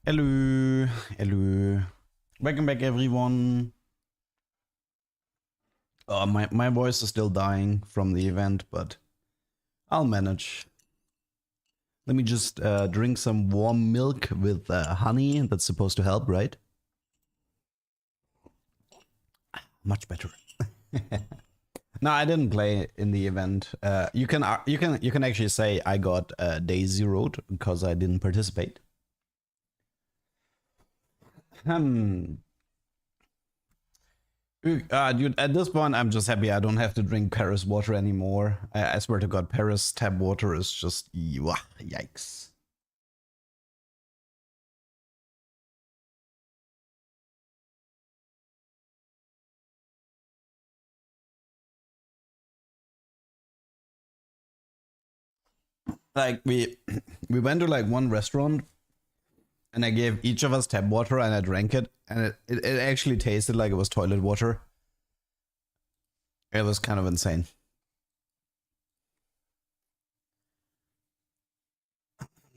Hello, hello. Welcome back, everyone. Oh, my voice is still dying from the event, but I'll manage. Let me just drink some warm milk with honey. That's supposed to help, right? Much better. No, I didn't play in the event. You can actually say I got day zeroed because I didn't participate. Dude, at this point, I'm just happy I don't have to drink Paris water anymore. I swear to God, Paris tap water is just yikes. Like we went to like one restaurant, and I gave each of us tap water, and I drank it, and it actually tasted like it was toilet water. It was kind of insane.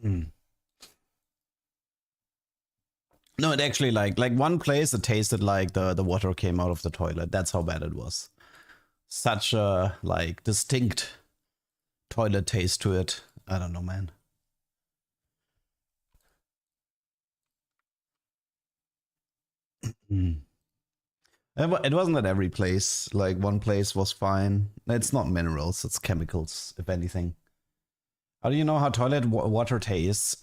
No, it actually like one place it tasted like the water came out of the toilet. That's how bad it was. Such a like distinct toilet taste to it. I don't know, man. It wasn't at every place. Like one place was fine. It's not minerals, it's chemicals, if anything. How do you know how toilet water tastes?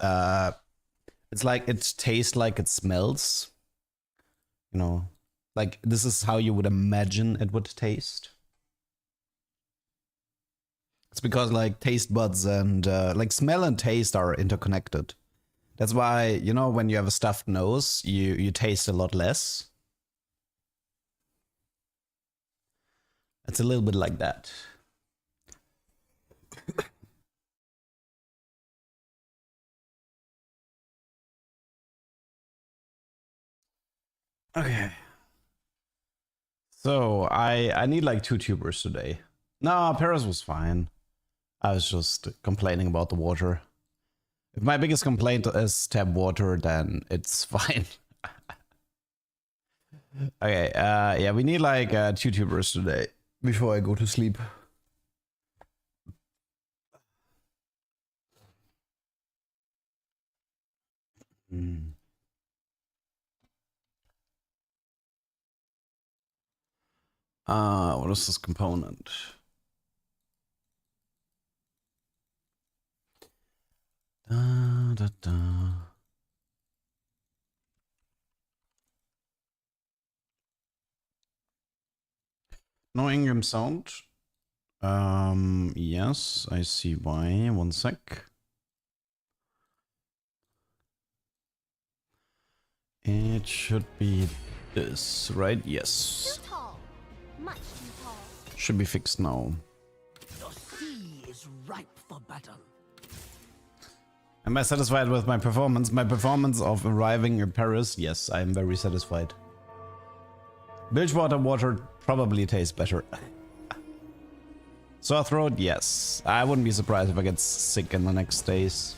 It's like it tastes like it smells. You know, like this is how you would imagine it would taste. It's because like taste buds and like smell and taste are interconnected. That's why, you know, when you have a stuffed nose, you taste a lot less. It's a little bit like that. Okay. So I need like 2 tubers today. No, Paris was fine. I was just complaining about the water. If my biggest complaint is tap water, then it's fine. Okay, yeah, we need like 2 tubers today before I go to sleep. What is this component? Da, da. No Ingram sound. Yes, I see why. One sec. It should be this, right? Yes. Too tall. Much too tall. Should be fixed now. The sea is ripe for battle. Am I satisfied with my performance? My performance of arriving in Paris? Yes, I am very satisfied. Bilgewater water probably tastes better. Sore throat? Yes. I wouldn't be surprised if I get sick in the next days.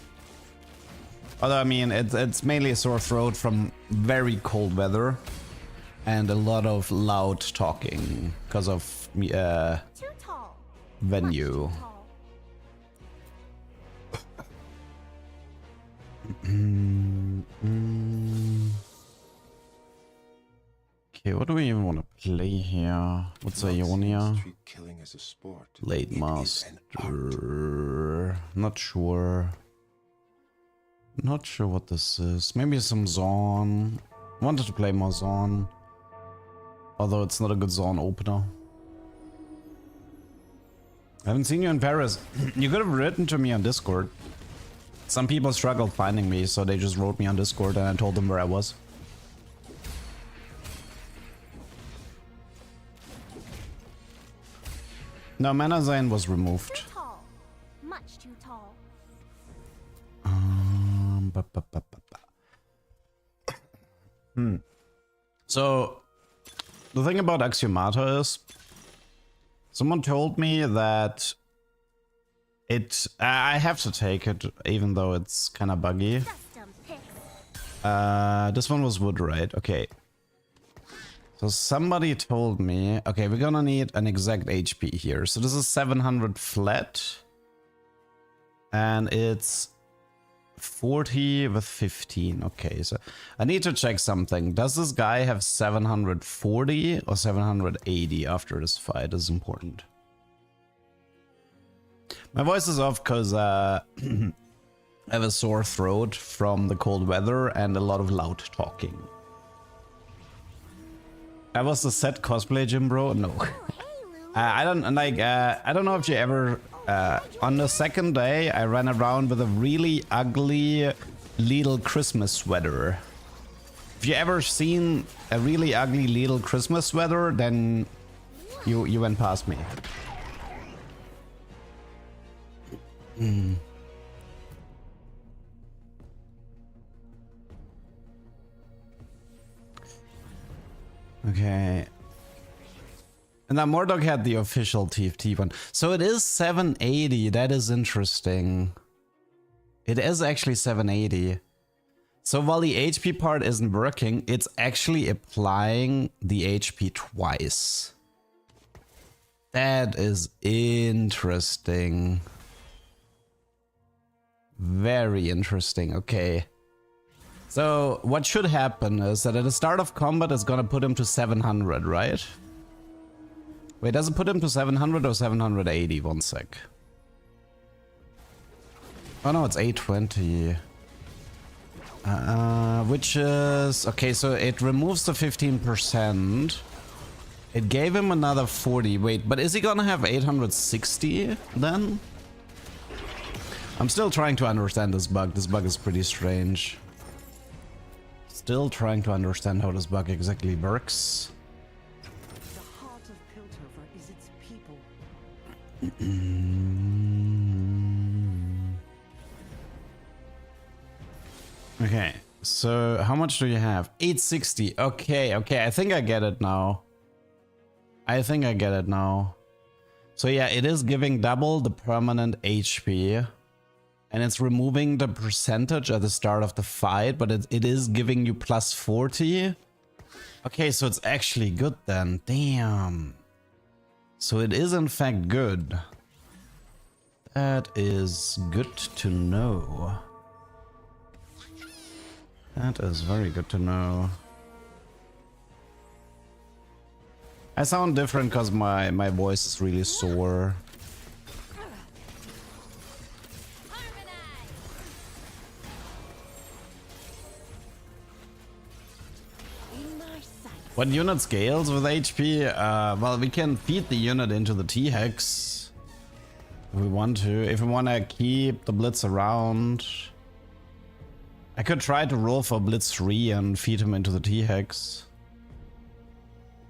Although, I mean, it's mainly a sore throat from very cold weather and a lot of loud talking because of Too tall. venue. Much too tall. Okay, what do we even want to play here? What's a Ionia? Late Master. Not sure. Not sure what this is. Maybe some Zorn. Wanted to play more Zorn. Although it's not a good Zorn opener. I haven't seen you in Paris. You could have written to me on Discord. Some people struggled finding me, so they just wrote me on Discord and I told them where I was. No, Manazine was removed. Too tall. Much too tall. So, the thing about Axiomata is, someone told me that I have to take it, even though it's kind of buggy. Custom picks. This one was wood, right? Okay. So somebody told me, okay, we're gonna need an exact HP here. So this is 700 flat. And it's 40 with 15. Okay, so I need to check something. Does this guy have 740 or 780 after this fight? Is important. My voice is off because I have a sore throat from the cold weather and a lot of loud talking. I was the set cosplay gym bro? No. I don't like. I don't know if you ever. On the second day, I ran around with a really ugly little Christmas sweater. If you ever seen a really ugly little Christmas sweater, then you went past me. Okay. And now Mordok had the official TFT one. So it is 780. That is interesting. It is actually 780. So while the HP part isn't working, it's actually applying the HP twice. That is interesting. Very interesting. Okay. So what should happen is that at the start of combat, it's gonna put him to 700, right? Wait, does it put him to 700 or 780? One sec. Oh no, it's 820. Which is... Okay, so it removes the 15%. It gave him another 40. Wait, but is he gonna have 860 then? I'm still trying to understand this bug. This bug is pretty strange. Still trying to understand how this bug exactly works. Okay, so how much do you have? 860. Okay, I think I get it now. So yeah, it is giving double the permanent HP. And it's removing the percentage at the start of the fight, but it is giving you plus 40. Okay, so it's actually good then. Damn. So it is in fact good. That is good to know. That is very good to know. I sound different because my voice is really sore. When unit scales with HP, well, we can feed the unit into the T-Hex if we want to. If we want to keep the Blitz around, I could try to roll for Blitz 3 and feed him into the T-Hex.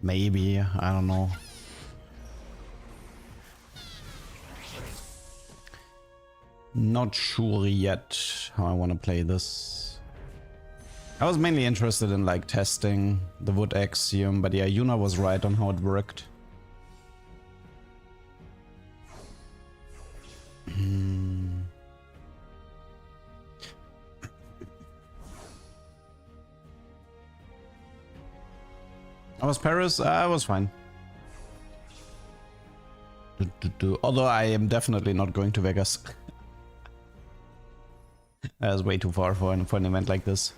Maybe, I don't know. Not sure yet how I want to play this. I was mainly interested in like testing the wood axiom, but yeah, Yuna was right on how it worked. I was Paris, I was fine. Although I am definitely not going to Vegas. That's way too far for an event like this.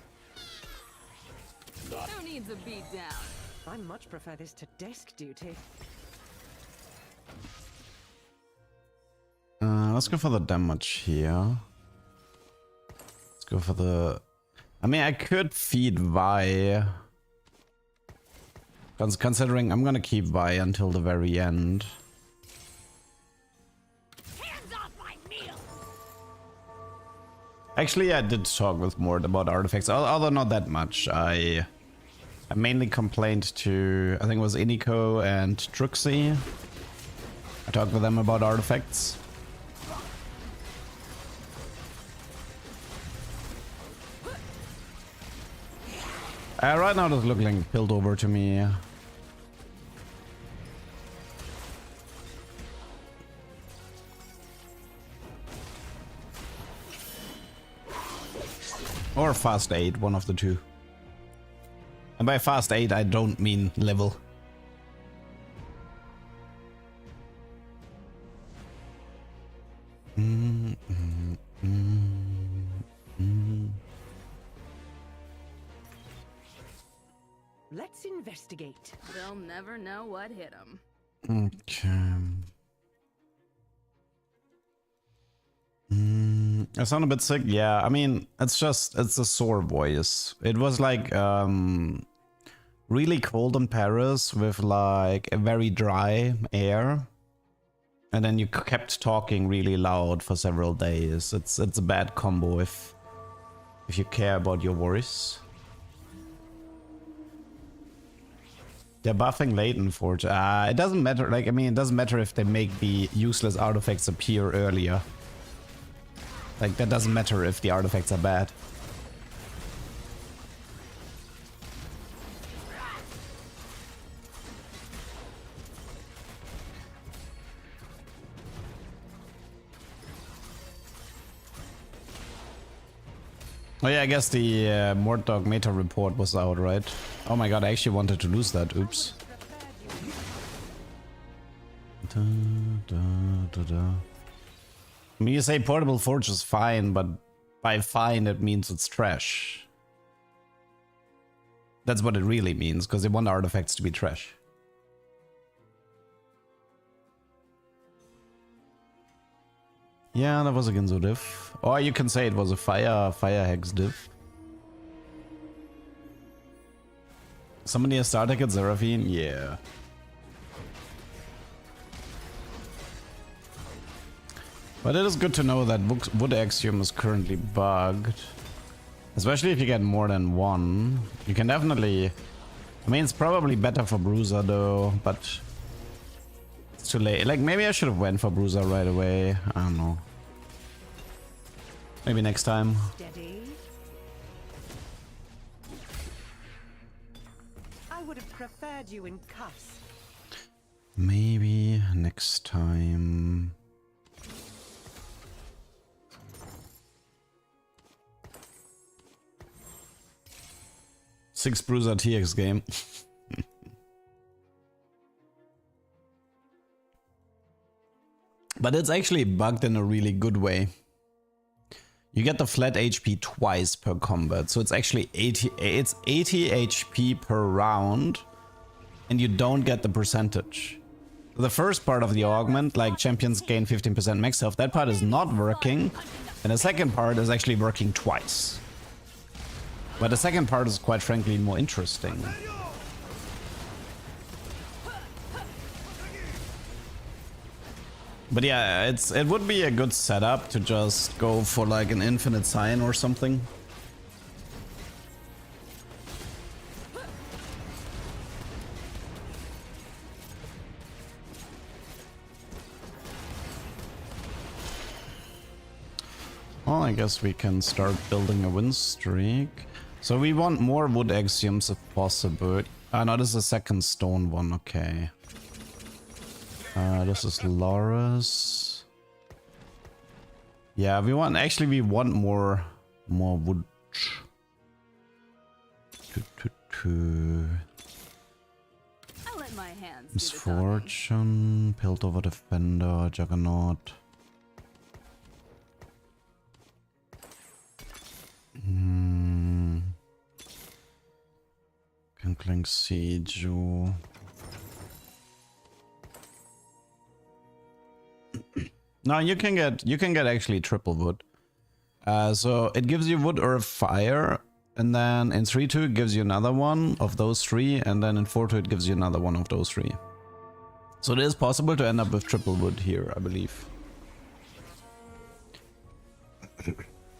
Who needs a beat down? I much prefer this to desk duty. Let's go for the damage here. Let's go for the... I mean, I could feed Vi. Considering I'm gonna keep Vi until the very end. Hands off my meal! Actually, I did talk with Mort about artifacts, although not that much. I mainly complained to, I think it was Iniko and Truxie. I talked with them about artifacts. Right now it's looking pilled over to me. Or fast 8, one of the two. And by fast 8, I don't mean level. Let's investigate. They'll never know what hit them. Okay. I sound a bit sick. Yeah, I mean, it's a sore voice. It was like really cold in Paris with like a very dry air. And then you kept talking really loud for several days. It's a bad combo if you care about your voice. They're buffing Latent Forge. It doesn't matter. Like, I mean, it doesn't matter if they make the useless artifacts appear earlier. Like, that doesn't matter if the artifacts are bad. Oh yeah, I guess the Mortdog meta report was out, right? Oh my god, I actually wanted to lose that. Oops. Da, da, da, da. I mean, you say portable forge is fine, but by fine it means it's trash. That's what it really means, because they want artifacts to be trash. Yeah, that was a Ginzo diff. Or you can say it was a fire hex diff. Somebody a starter kit Seraphine? Yeah. But it is good to know that Wood Axiom is currently bugged. Especially if you get more than one. You can definitely... I mean, it's probably better for Bruiser though, but... It's too late. Like, maybe I should have went for Bruiser right away. I don't know. Maybe next time. Steady. I would have preferred you in cuffs. Maybe next time. Six Bruiser T-Hex game. But it's actually bugged in a really good way. You get the flat HP twice per combat, so it's actually 80 HP per round, and you don't get the percentage. The first part of the augment, like champions gain 15% max health, that part is not working, and the second part is actually working twice. But the second part is quite frankly more interesting. But yeah, it would be a good setup to just go for like an infinite sign or something. Well, I guess we can start building a win streak. So we want more wood axioms if possible. No, this is a second stone one, okay. This is Loris. Yeah, we want more wood. I'll let my hands do the talking. Misfortune, Piltover Defender, Juggernaut. Kinkling Seiju. No, you can get actually triple wood. So it gives you wood, earth, fire, and then in 3-2 it gives you another one of those three, and then in 4-2 it gives you another one of those three. So it is possible to end up with triple wood here, I believe.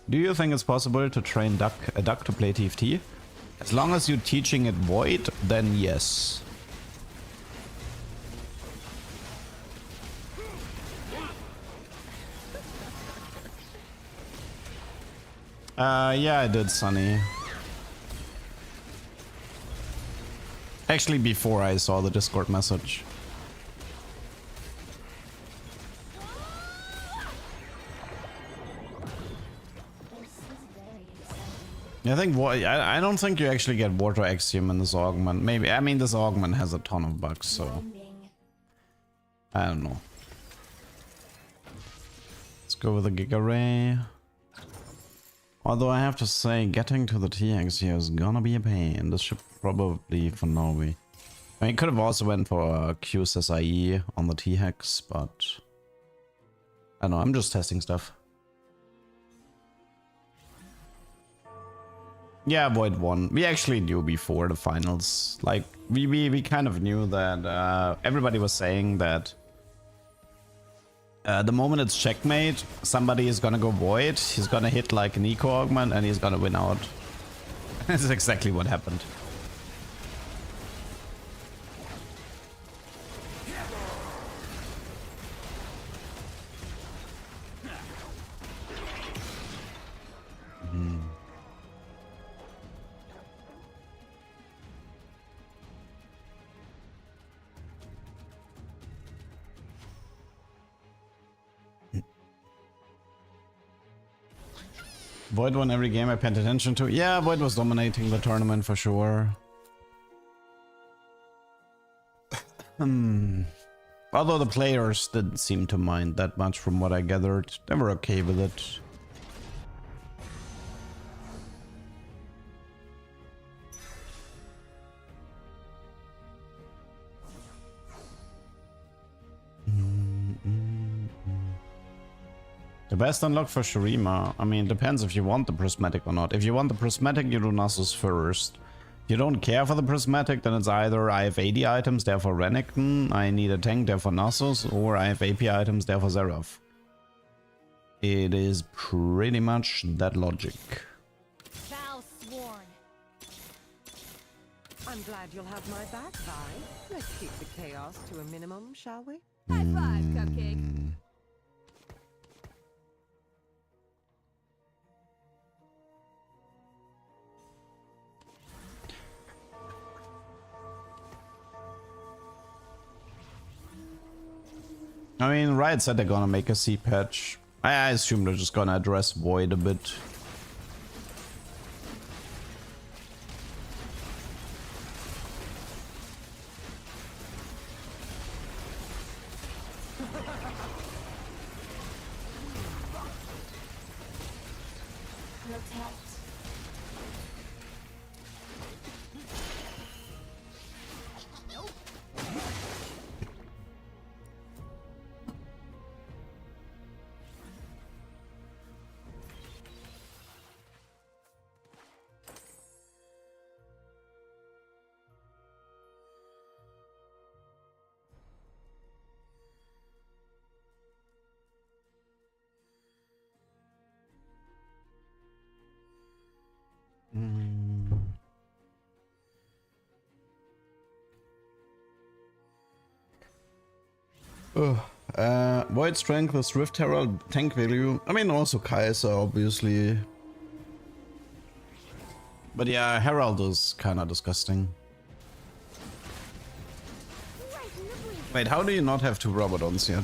Do you think it's possible to train a duck to play TFT? As long as you're teaching it void, then yes. Yeah, I did, Sunny. Actually, before I saw the Discord message. I think I don't think you actually get water axiom in this augment. Maybe, I mean, this augment has a ton of bugs, so I don't know. Let's go with the Giga Ray. Although I have to say, getting to the T-Hex here is gonna be a pain. This should probably for Novi. I mean, could have also went for QSSIE on the T-Hex, but I don't know, I'm just testing stuff. Yeah, Void won. We actually knew before the finals. Like, we kind of knew that everybody was saying that the moment it's checkmate, somebody is gonna go Void, he's gonna hit like an eco augment, and he's gonna win out. This is exactly what happened. Void won every game I paid attention to. Yeah, Void was dominating the tournament for sure. Although the players didn't seem to mind that much from what I gathered. They were okay with it. The best unlock for Shurima, I mean, depends if you want the prismatic or not. If you want the prismatic, you do Nasus first. If you don't care for the prismatic, then it's either I have 80 items, therefore Renekton, I need a tank, therefore Nasus, or I have AP items, therefore Seraph. It is pretty much that logic. Vow sworn. I'm glad you'll have my back, Vi. Let's keep the chaos to a minimum, shall we? High five, Cupcake. I mean, Riot said they're gonna make a C patch. I assume they're just gonna address Void a bit. Void strength with Rift Herald, tank value. I mean, also Kai'Sa, obviously. But yeah, Herald is kind of disgusting. Wait, how do you not have 2 Robodons yet?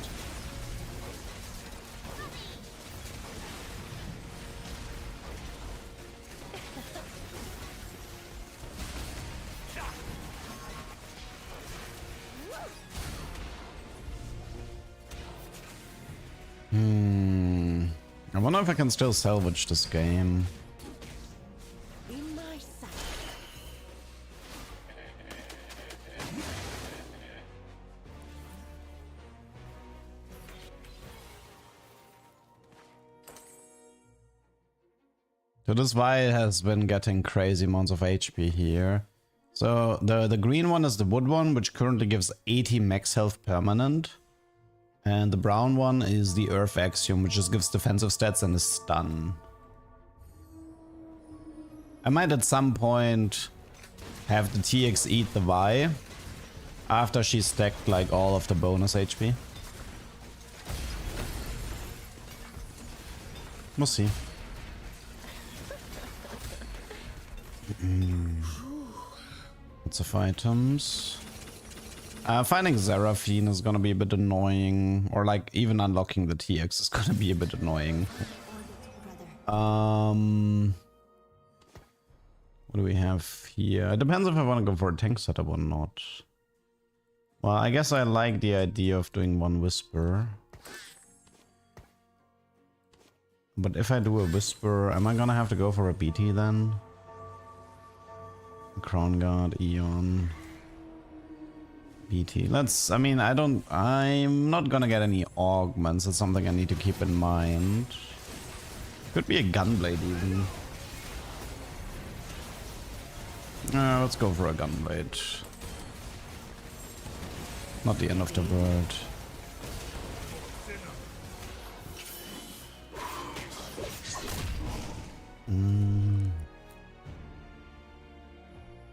I wonder if I can still salvage this game. In my sight. So this Vi has been getting crazy amounts of HP here. So the green one is the wood one, which currently gives 80 max health permanent. And the brown one is the Earth Axiom, which just gives defensive stats and a stun. I might at some point have the T-Hex eat the Vi after she stacked like all of the bonus HP. We'll see. Lots of items. Finding Seraphine is gonna be a bit annoying, or like even unlocking the T-Hex is gonna be a bit annoying. What do we have here? It depends if I want to go for a tank setup or not. Well, I guess I like the idea of doing one Whisper. But if I do a Whisper, am I gonna have to go for a BT then? Crown Guard, Eon, BT. Let's, I'm not gonna get any augments. It's something I need to keep in mind. Could be a Gunblade even. Let's go for a Gunblade. Not the end of the world.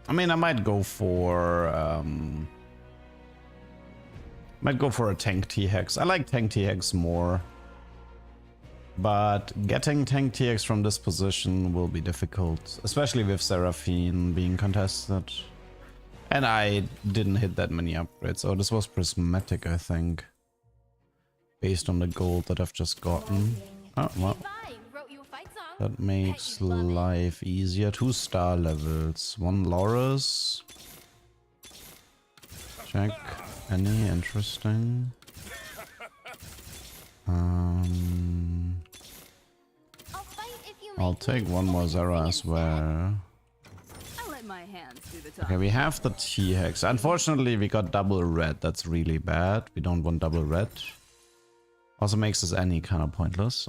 I mean, I might go for a tank T-Hex. I like tank T-Hex more, but getting tank T-Hex from this position will be difficult, especially with Seraphine being contested. And I didn't hit that many upgrades. Oh, this was prismatic, I think, based on the gold that I've just gotten. Oh, well. That makes life easier. 2 star levels. 1 Loris. Check. Any interesting? I'll take 1 more Zera as well. Okay, we have the T-Hex. Unfortunately, we got double red. That's really bad. We don't want double red. Also makes this any kind of pointless.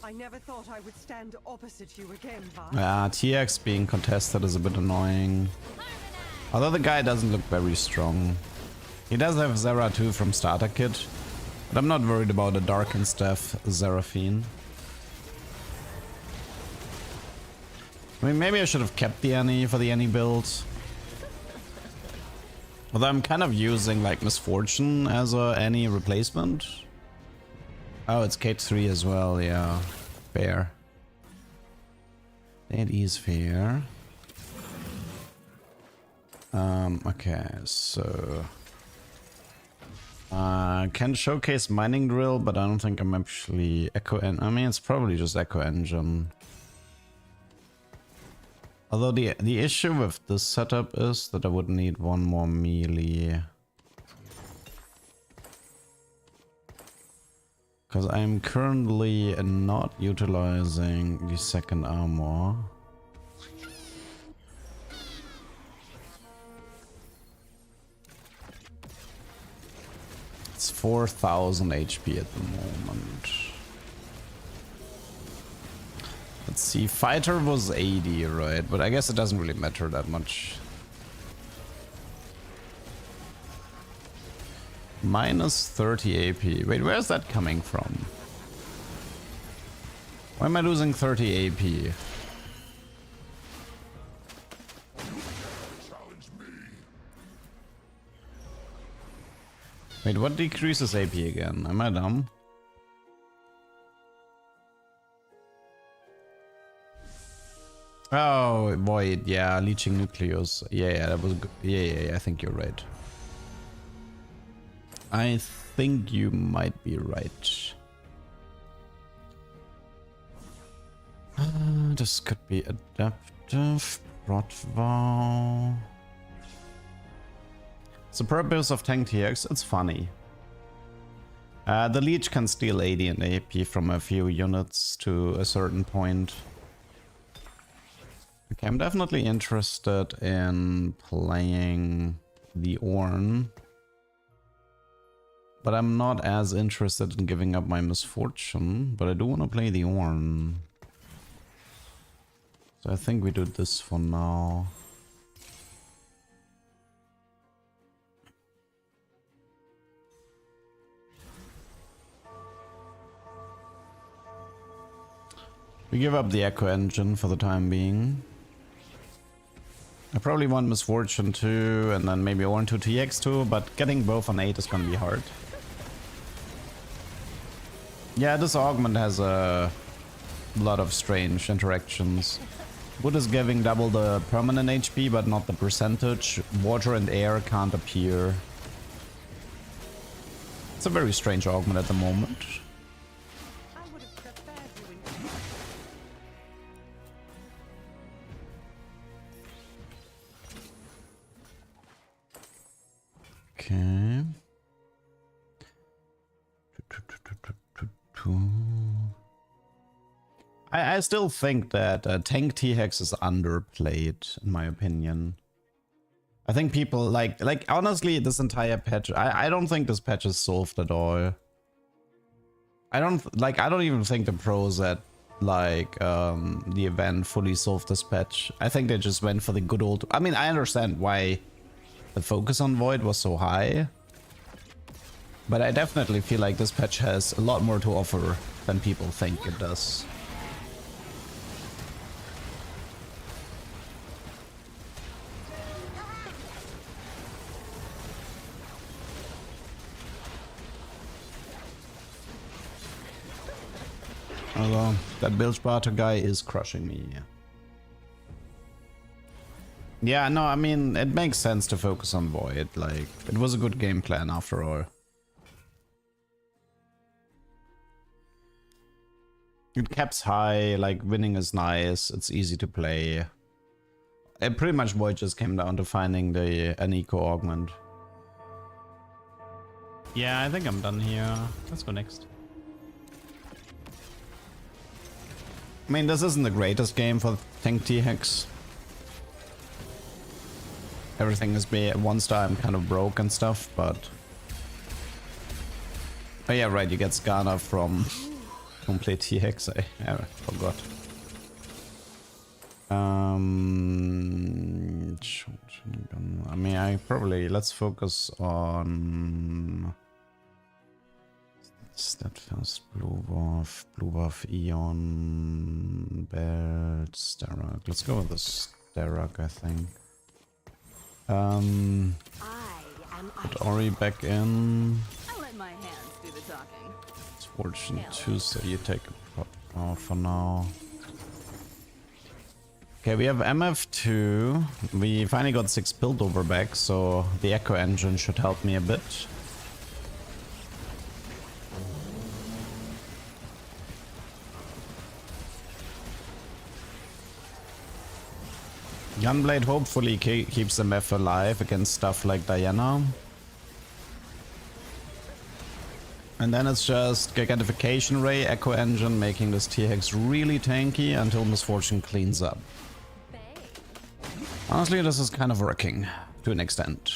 I never thought I would stand opposite you again, Vi. TX being contested is a bit annoying. Although the guy doesn't look very strong. He does have Zera too from starter kit. But I'm not worried about a Dark and Staff Seraphine. I mean, maybe I should have kept the Annie for the Annie build. Although I'm kind of using like Misfortune as a Annie replacement. Oh, it's Kate 3 as well, yeah. Fair. That is fair. Okay, so... can showcase Mining Drill, but I don't think I'm actually I mean, it's probably just Echo Engine. Although the issue with this setup is that I would need 1 more melee. Because I'm currently not utilizing the second armor. It's 4000 HP at the moment. Let's see, fighter was 80, right? But I guess it doesn't really matter that much. Minus 30 AP. Wait, where's that coming from? Why am I losing 30 AP? Wait, what decreases AP again? Am I dumb? Oh, Void, yeah, leeching nucleus. Yeah, that was good. Yeah, I think you're right. I think you might be right. This could be adaptive. Rotvow. It's the purpose of Tank TX. It's funny. The leech can steal 80 and AP from a few units to a certain point. Okay, I'm definitely interested in playing the Ornn. But I'm not as interested in giving up my Misfortune. But I do want to play the Ornn. So I think we do this for now. We give up the Echo Engine for the time being. I probably want Misfortune too, and then maybe Ornn 2 TX too, but getting both on 8 is gonna be hard. Yeah, this augment has a lot of strange interactions. Wood is giving double the permanent HP, but not the percentage. Water and air can't appear. It's a very strange augment at the moment. I would have preferred you in Okay. I still think that tank T-Hex is underplayed, in my opinion. I think people like honestly, this entire patch, I don't think this patch is solved at all. I don't even think the pros at like the event fully solved this patch. I think they just went for the good old, I mean, I understand why the focus on Void was so high, but I definitely feel like this patch has a lot more to offer than people think it does. Although that Bilge Barter guy is crushing me. Yeah, no, I mean, it makes sense to focus on Void. Like, it was a good game plan after all. It caps high, like, winning is nice, it's easy to play. It pretty much Void just came down to finding an eco augment. Yeah, I think I'm done here. Let's go next. I mean, this isn't the greatest game for tank T-Hex. Everything is one star, I'm kind of broke and stuff, but... Oh yeah, right, you get Skarner from complete T-Hex, I forgot. I mean, I probably... Let's focus on... Steadfast, Blue Buff, Eon, Belt, Starrock. Let's go with the Starrock, I think. Put Ori back in. I'll let my hands do the talking. It's Fortune 2, so you take a off for now. Okay, we have MF2. We finally got 6 Piltover back, so the Echo Engine should help me a bit. Gunblade hopefully keeps MF alive against stuff like Diana. And then it's just Gigantification Ray, Echo Engine, making this T-Hex really tanky until Misfortune cleans up. Honestly, this is kind of working to an extent.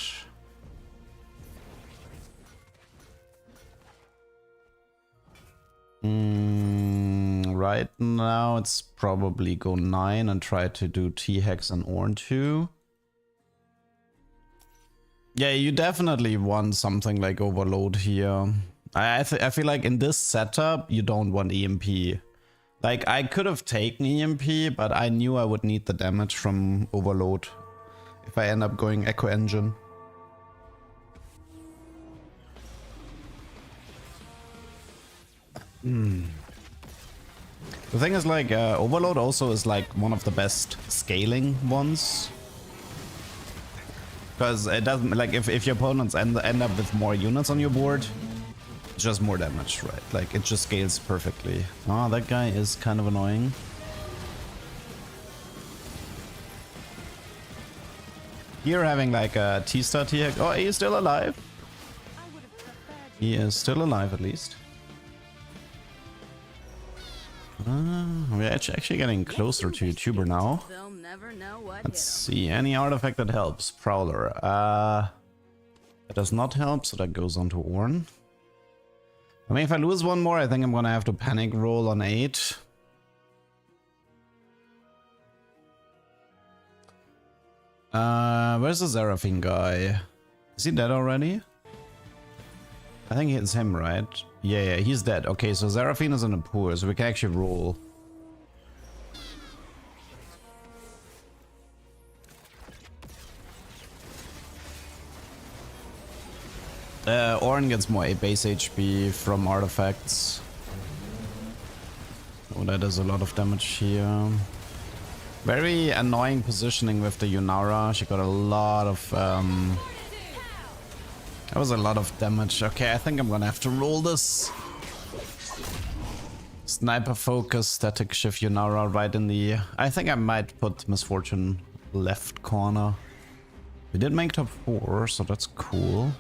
Right now it's probably go 9 and try to do T-Hex and Orn 2. Yeah, you definitely want something like Overload here. I feel like in this setup you don't want EMP. Like, I could have taken EMP, but I knew I would need the damage from Overload if I end up going Echo Engine. The thing is, like, Overload also is like one of the best scaling ones. Because it doesn't, like, if your opponents end up with more units on your board, it's just more damage, right? Like, it just scales perfectly. Oh, that guy is kind of annoying. Here having like a T-Star T-Hex. Oh, he is still alive. He is still alive at least. We're actually getting closer to YouTuber now. They'll never know what Let's see, any artifact that helps. Prowler. That does not help, so that goes on to Orn. I mean, if I lose one more, I think I'm gonna have to panic roll on 8. Where's the Seraphine guy? Is he dead already? I think it's him, right? Yeah, he's dead. Okay, so Seraphine is in a pool, so we can actually roll. Orn gets more base HP from artifacts. Oh, that does a lot of damage here. Very annoying positioning with the Yunara. She got a lot of that was a lot of damage. Okay, I think I'm gonna have to roll this. Sniper focus, static shift Yunara right in the... I think I might put Misfortune left corner. We did make top 4, so that's cool.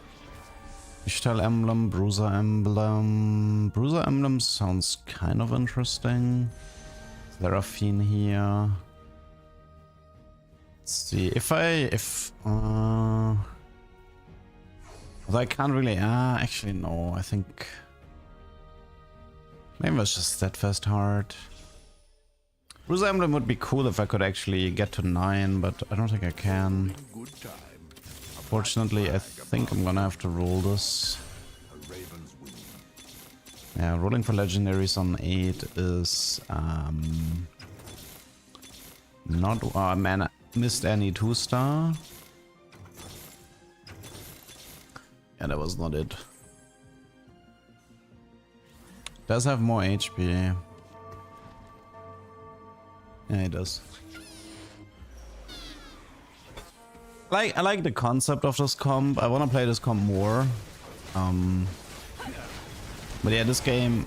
Ishtal Emblem, Bruiser Emblem. Bruiser Emblem sounds kind of interesting. Seraphine here. Let's see if I can't really actually no, I think maybe it's just Steadfast Heart. Bruiser Emblem would be cool if I could actually get to 9, but I don't think I can. Fortunately, I think I'm gonna have to roll this. Yeah, rolling for legendaries on 8 is not... Oh man, I missed any 2-star. Yeah, that was not it. Does have more HP. Yeah, it does. I like the concept of this comp. I want to play this comp more. But yeah, this game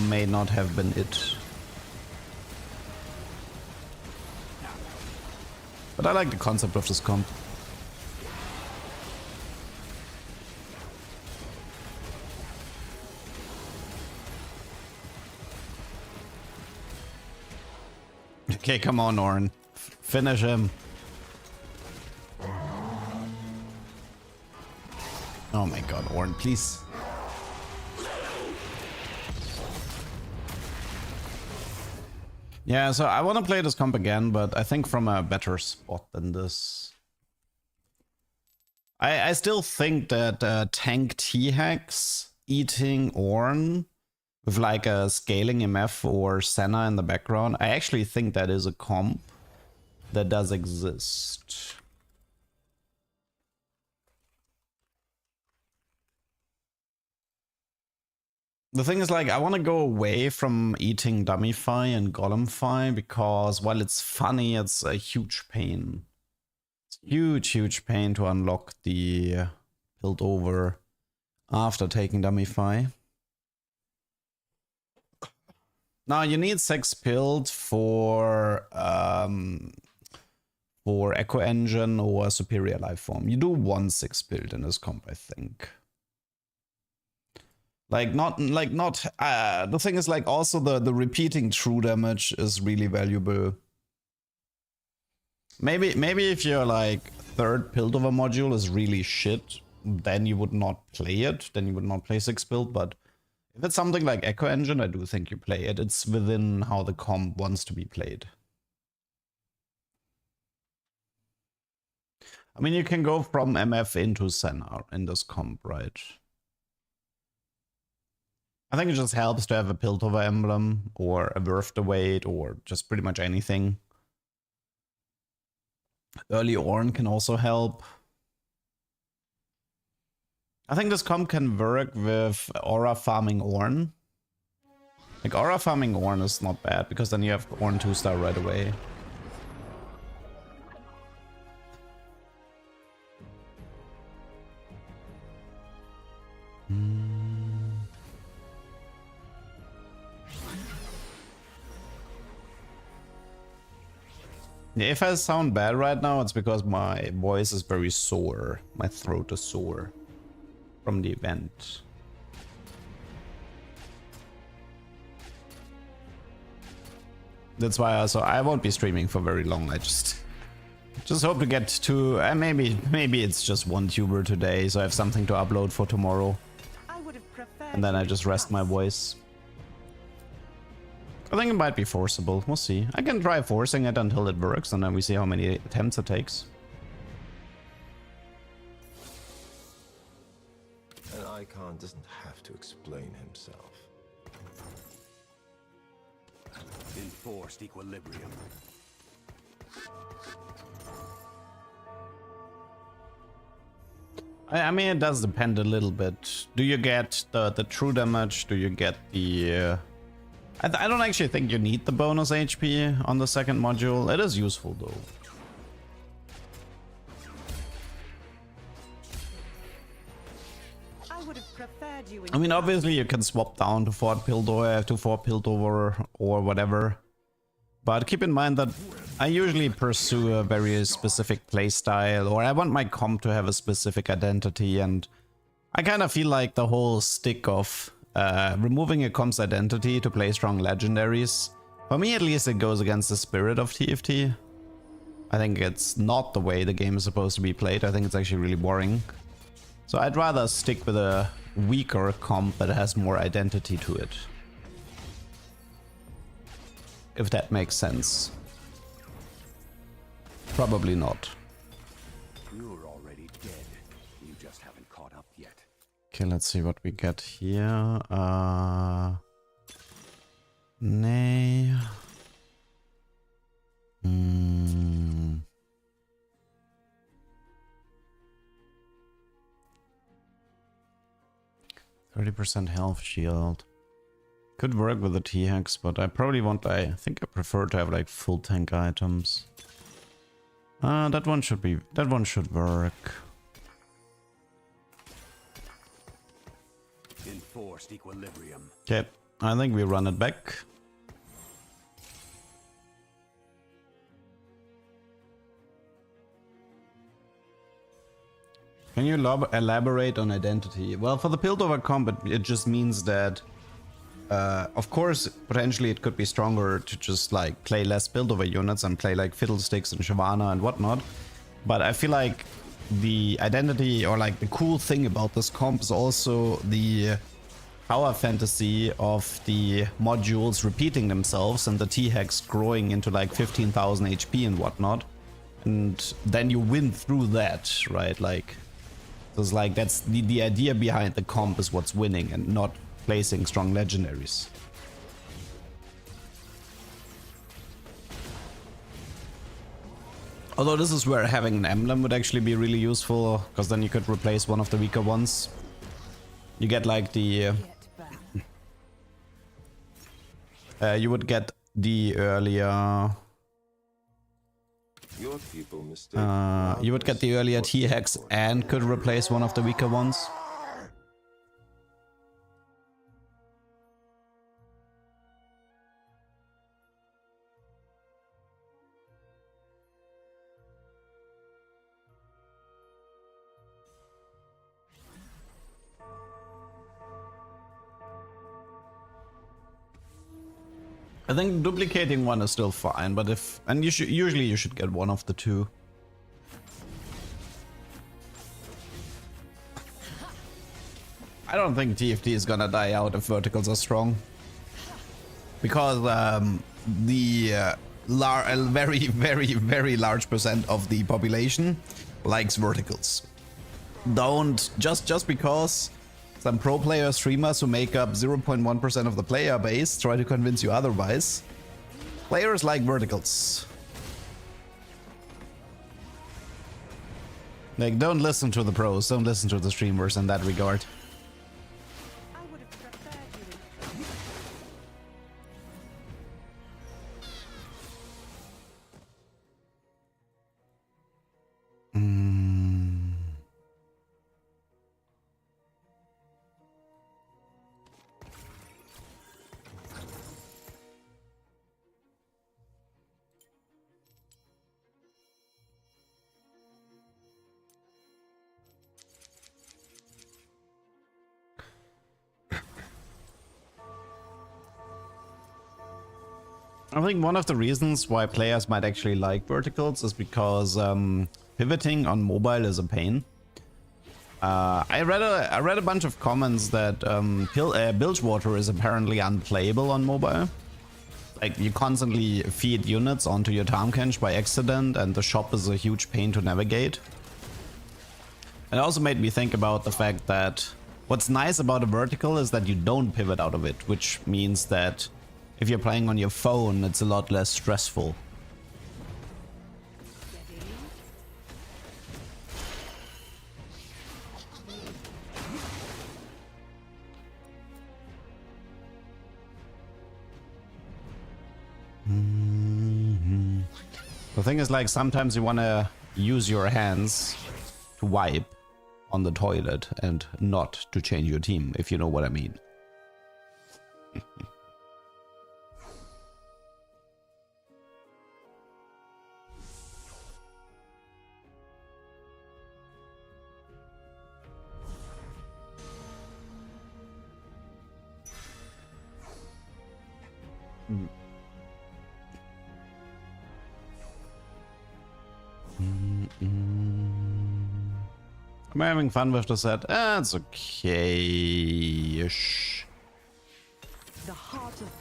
may not have been it. But I like the concept of this comp. Okay, come on, Ornn. Finish him. Oh my god, Ornn, please. Yeah, so I want to play this comp again, but I think from a better spot than this. I still think that tank T-Hex eating Ornn with like a scaling MF or Senna in the background, I actually think that is a comp that does exist. The thing is, like, I want to go away from eating Dummyfy and Golemfy because while it's funny, it's a huge pain. It's huge pain to unlock the Piltover after taking Dummyfy. Now you need 6 Pilt for Echo Engine or Superior Lifeform. You do 1 6 Pilt in this comp, I think. The thing is, like, also the repeating true damage is really valuable. Maybe if your like 3rd Piltover module is really shit, then you would not play it. Then you would not play 6 Pilt, but if it's something like Echo Engine, I do think you play it. It's within how the comp wants to be played. I mean, you can go from MF into Senna in this comp, right? I think it just helps to have a Piltover emblem or a Worth the Wait or just pretty much anything. Early Ornn can also help. I think this comp can work with aura farming Ornn. Like, aura farming Ornn is not bad because then you have Ornn 2-star right away. Yeah, if I sound bad right now, it's because my voice is very sore. My throat is sore from the event. That's why also I won't be streaming for very long. I just hope to get to maybe it's just 1 tuber today, so I have something to upload for tomorrow. And then I just rest my voice. I think it might be forcible. We'll see. I can try forcing it until it works, and then we see how many attempts it takes. An icon doesn't have to explain himself. Enforced equilibrium. I mean, it does depend a little bit. Do you get the true damage? Do you get the I don't actually think you need the bonus HP on the second module. It is useful though. I would have preferred you. I mean, obviously you can swap down to Fort Piltover or whatever. But keep in mind that I usually pursue a very specific playstyle, or I want my comp to have a specific identity, and I kind of feel like the whole stick of removing a comp's identity to play strong legendaries, for me at least, it goes against the spirit of TFT. I think it's not the way the game is supposed to be played. I think it's actually really boring. So I'd rather stick with a weaker comp that has more identity to it. If that makes sense. Probably not. You're already dead. You just haven't caught up yet. Okay, let's see what we get here. Nay. 30% health shield. Could work with the T-Hex, but I probably want, I think I prefer to have like full tank items. That one should work. Enforced equilibrium. Okay, I think we run it back. Can you elaborate on identity? Well, for the Piltover comp, it just means that, of course, potentially it could be stronger to just like play less Piltover units and play like Fiddlesticks and Shyvana and whatnot. But I feel like the identity, or like the cool thing about this comp, is also the power fantasy of the modules repeating themselves and the T-Hex growing into like 15,000 HP and whatnot. And then you win through that, right? Like, it's like that's the idea behind the comp is what's winning, and not placing strong legendaries. Although this is where having an emblem would actually be really useful, because then you could replace one of the weaker ones. You get like the you would get the earlier Your people mistake you would get the earlier T-Hex and could replace one of the weaker ones. I think duplicating one is still fine, but usually you should get one of the two. I don't think TFT is gonna die out if verticals are strong, because the very large percent of the population likes verticals. Don't just because some pro player streamers who make up 0.1% of the player base try to convince you otherwise. Players like verticals. Like, don't listen to the pros, don't listen to the streamers in that regard. I would have preferred you. I think one of the reasons why players might actually like verticals is because pivoting on mobile is a pain. I read a bunch of comments that Bilgewater is apparently unplayable on mobile. Like, you constantly feed units onto your Taamkench by accident, and the shop is a huge pain to navigate. It also made me think about the fact that what's nice about a vertical is that you don't pivot out of it, which means that if you're playing on your phone, it's a lot less stressful. The thing is, like, sometimes you want to use your hands to wipe on the toilet and not to change your team, if you know what I mean. Am I having fun with the set? It's okay-ish.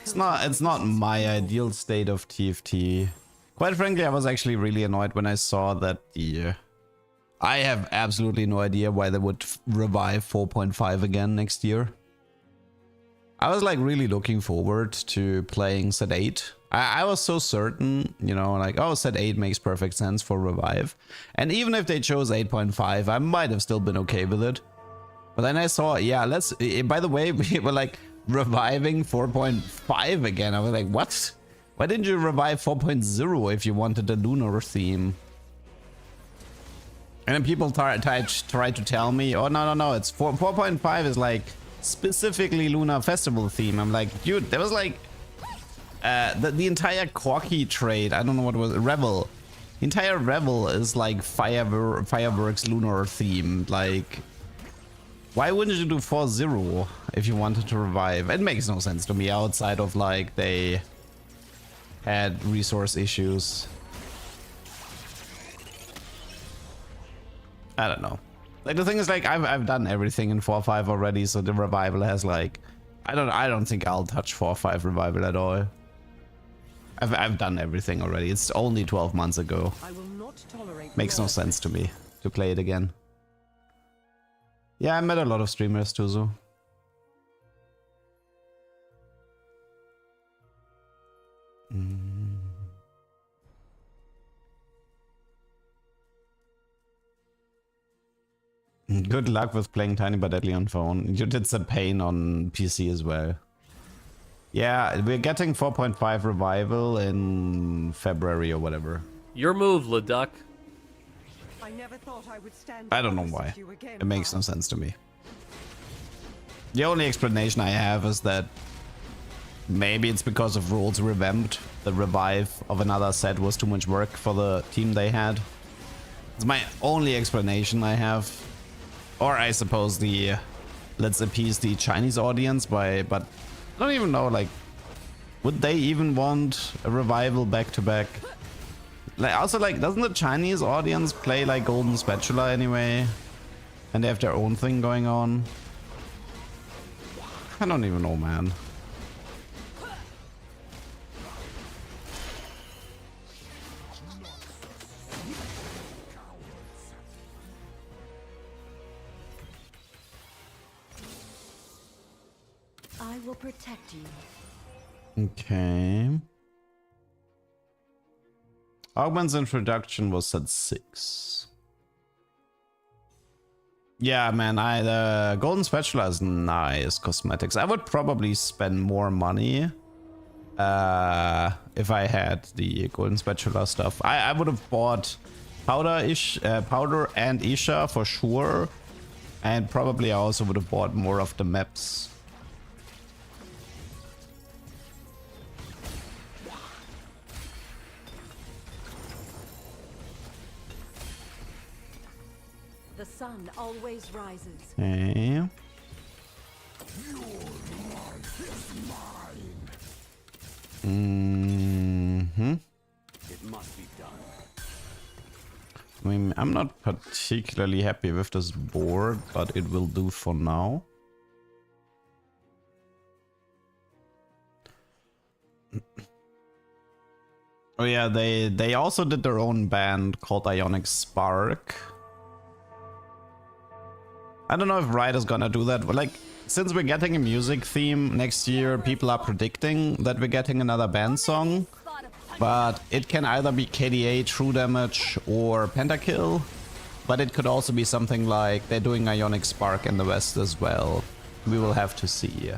It's not my ideal state of TFT. Quite frankly, I was actually really annoyed when I saw that the... I have absolutely no idea why they would revive 4.5 again next year. I was like really looking forward to playing set 8. I was so certain, you know, like, oh, set 8 makes perfect sense for revive. And even if they chose 8.5, I might have still been okay with it. But then I saw, yeah, let's, by the way, we were like reviving 4.5 again. I was like, what? Why didn't you revive 4.0 if you wanted a lunar theme? And then people try to tell me, oh, no, it's 4.5 is like specifically Lunar Festival theme. I'm like, dude, there was like the entire Corky trade. I don't know what it was. Revel. The entire Revel is like fireworks lunar themed. Like, why wouldn't you do 4.0 if you wanted to revive? It makes no sense to me outside of like they had resource issues. I don't know. Like, the thing is, like, I've done everything in 4.5 already, so the revival has like, I don't think I'll touch 4.5 revival at all. I've done everything already. It's only 12 months ago. I will not tolerate Makes no sense to me to play it again. Yeah, I met a lot of streamers too, so. Good luck with playing Tiny but Deadly on phone. You did some pain on PC as well. Yeah, we're getting 4.5 revival in February or whatever. Your move, Leduc. I never thought I would stand I don't know opposite why. you again, It makes Val. no sense to me. The only explanation I have is that maybe it's because of rules revamped. The revive of another set was too much work for the team they had. It's my only explanation I have. Or I suppose the let's appease the Chinese audience by, but I don't even know, like, would they even want a revival back to back? Like, also, like, doesn't the Chinese audience play like Golden Spatula anyway? And they have their own thing going on? I don't even know, man. I will protect you. Okay. Augment's introduction was at 6. Yeah, man, the Golden Spatula is nice cosmetics. I would probably spend more money if I had the Golden Spatula stuff. I would have bought Powder and Isha for sure. And probably I also would have bought more of the maps. The sun always rises. Okay. It must be done. I mean, I'm not particularly happy with this board, but it will do for now. Oh yeah, they also did their own band called Ionic Spark. I don't know if Riot is gonna do that, but like, since we're getting a music theme next year, people are predicting that we're getting another band song. But it can either be KDA, True Damage, or Pentakill. But it could also be something like they're doing Ionic Spark in the West as well. We will have to see.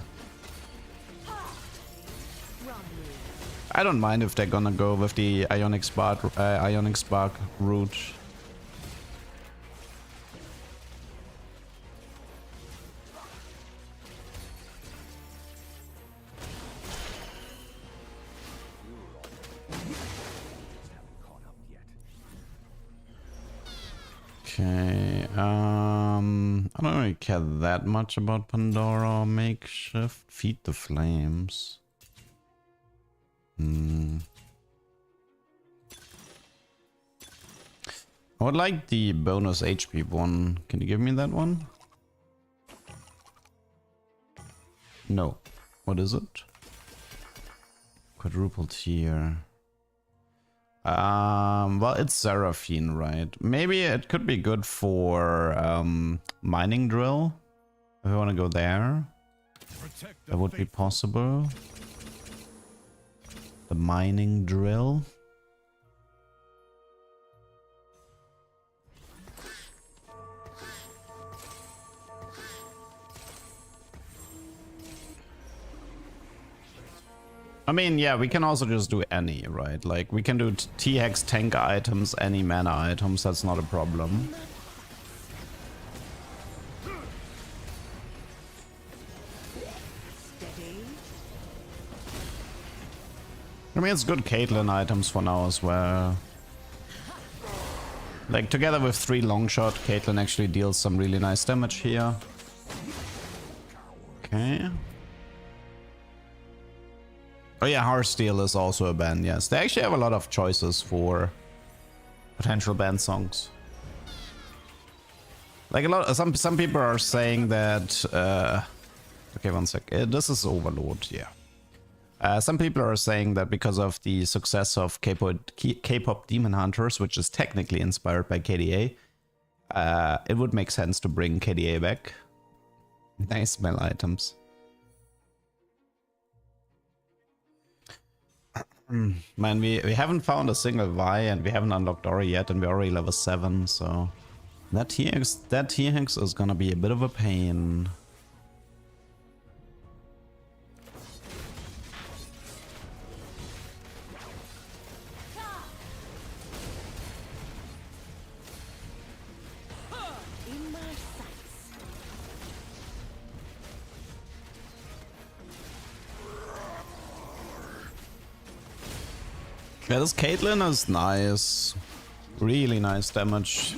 I don't mind if they're gonna go with the Ionic Spark route. Okay, I don't really care that much about Pandora or Makeshift. Feed the Flames. I would like the bonus HP one. Can you give me that one? No. What is it? Quadruple tier. Well, it's Seraphine, right? Maybe it could be good for mining drill. If I want to go there, that would be possible. The mining drill. I mean, yeah, we can also just do any, right? Like, we can do T-Hex tank items, any mana items, that's not a problem. I mean, it's good Caitlyn items for now as well. Like, together with 3 longshot, Caitlyn actually deals some really nice damage here. Okay. Oh yeah, Heartsteel is also a band, yes. They actually have a lot of choices for potential band songs. Like some people are saying that okay, one sec. This is Overlord, yeah. Some people are saying that because of the success of K-pop Demon Hunters, which is technically inspired by KDA, it would make sense to bring KDA back. Nice smell items. Man, we haven't found a single Vi and we haven't unlocked Ori yet, and we're already level 7, so that T-Hex is gonna be a bit of a pain. Yeah, this Caitlyn is nice. Really nice damage.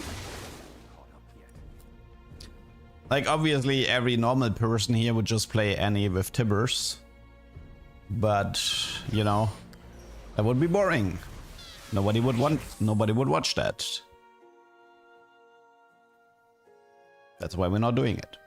Like, obviously, every normal person here would just play Annie with Tibbers. But, you know, that would be boring. Nobody would watch that. That's why we're not doing it.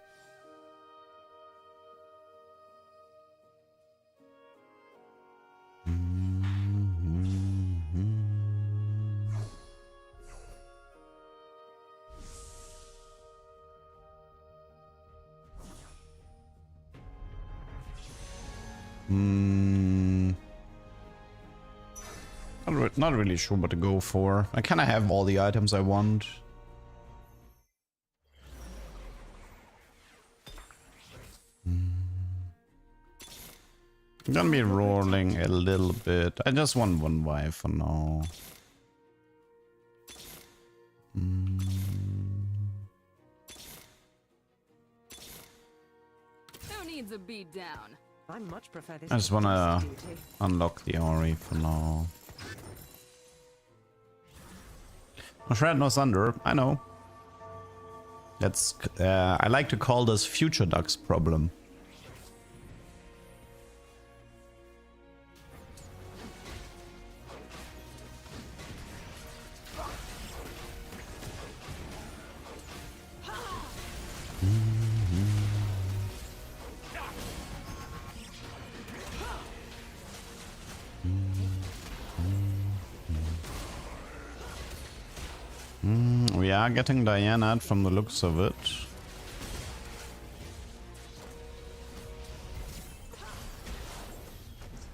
Not really sure what to go for. I kind of have all the items I want. I'm gonna be rolling a little bit. I just want one wife for now. Who needs a beat down? I much prefer this. I just wanna unlock the Ori for now. No Shred, no Thunder, I know. That's I like to call this Future Ducks problem. We are getting Diana from the looks of it.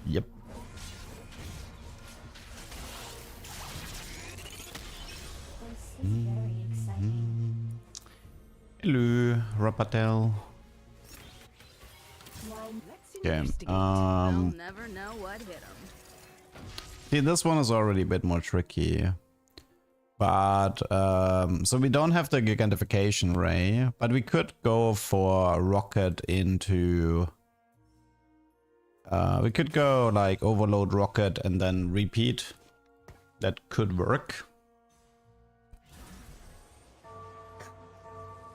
Yep. Hello, Rapatel. Okay. They'll never know what hit 'em. See, this one is already a bit more tricky. But, so we don't have the gigantification ray, but we could go for a rocket into... we could go like overload rocket and then repeat. That could work.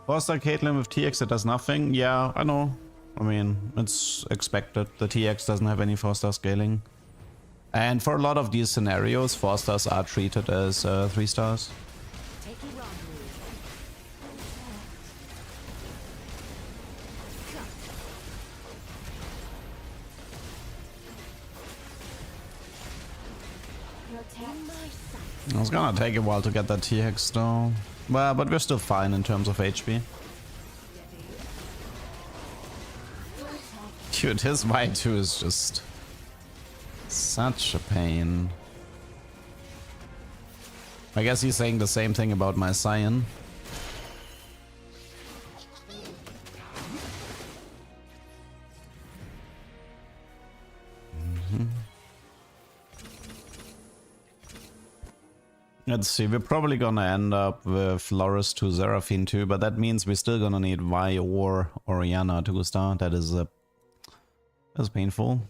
Foster Caitlyn with T-Hex, it does nothing. Yeah, I know. I mean, it's expected. The T-Hex doesn't have any 4-star scaling. And for a lot of these scenarios, 4-stars are treated as 3-stars. It's gonna take a while to get that T-Hex though. Well, but we're still fine in terms of HP. Dude, his Y2 is just such a pain. I guess he's saying the same thing about my Scion. Let's see, we're probably gonna end up with Loris to Seraphine too, but that means we're still gonna need Vi or Orianna to star. That is that's painful.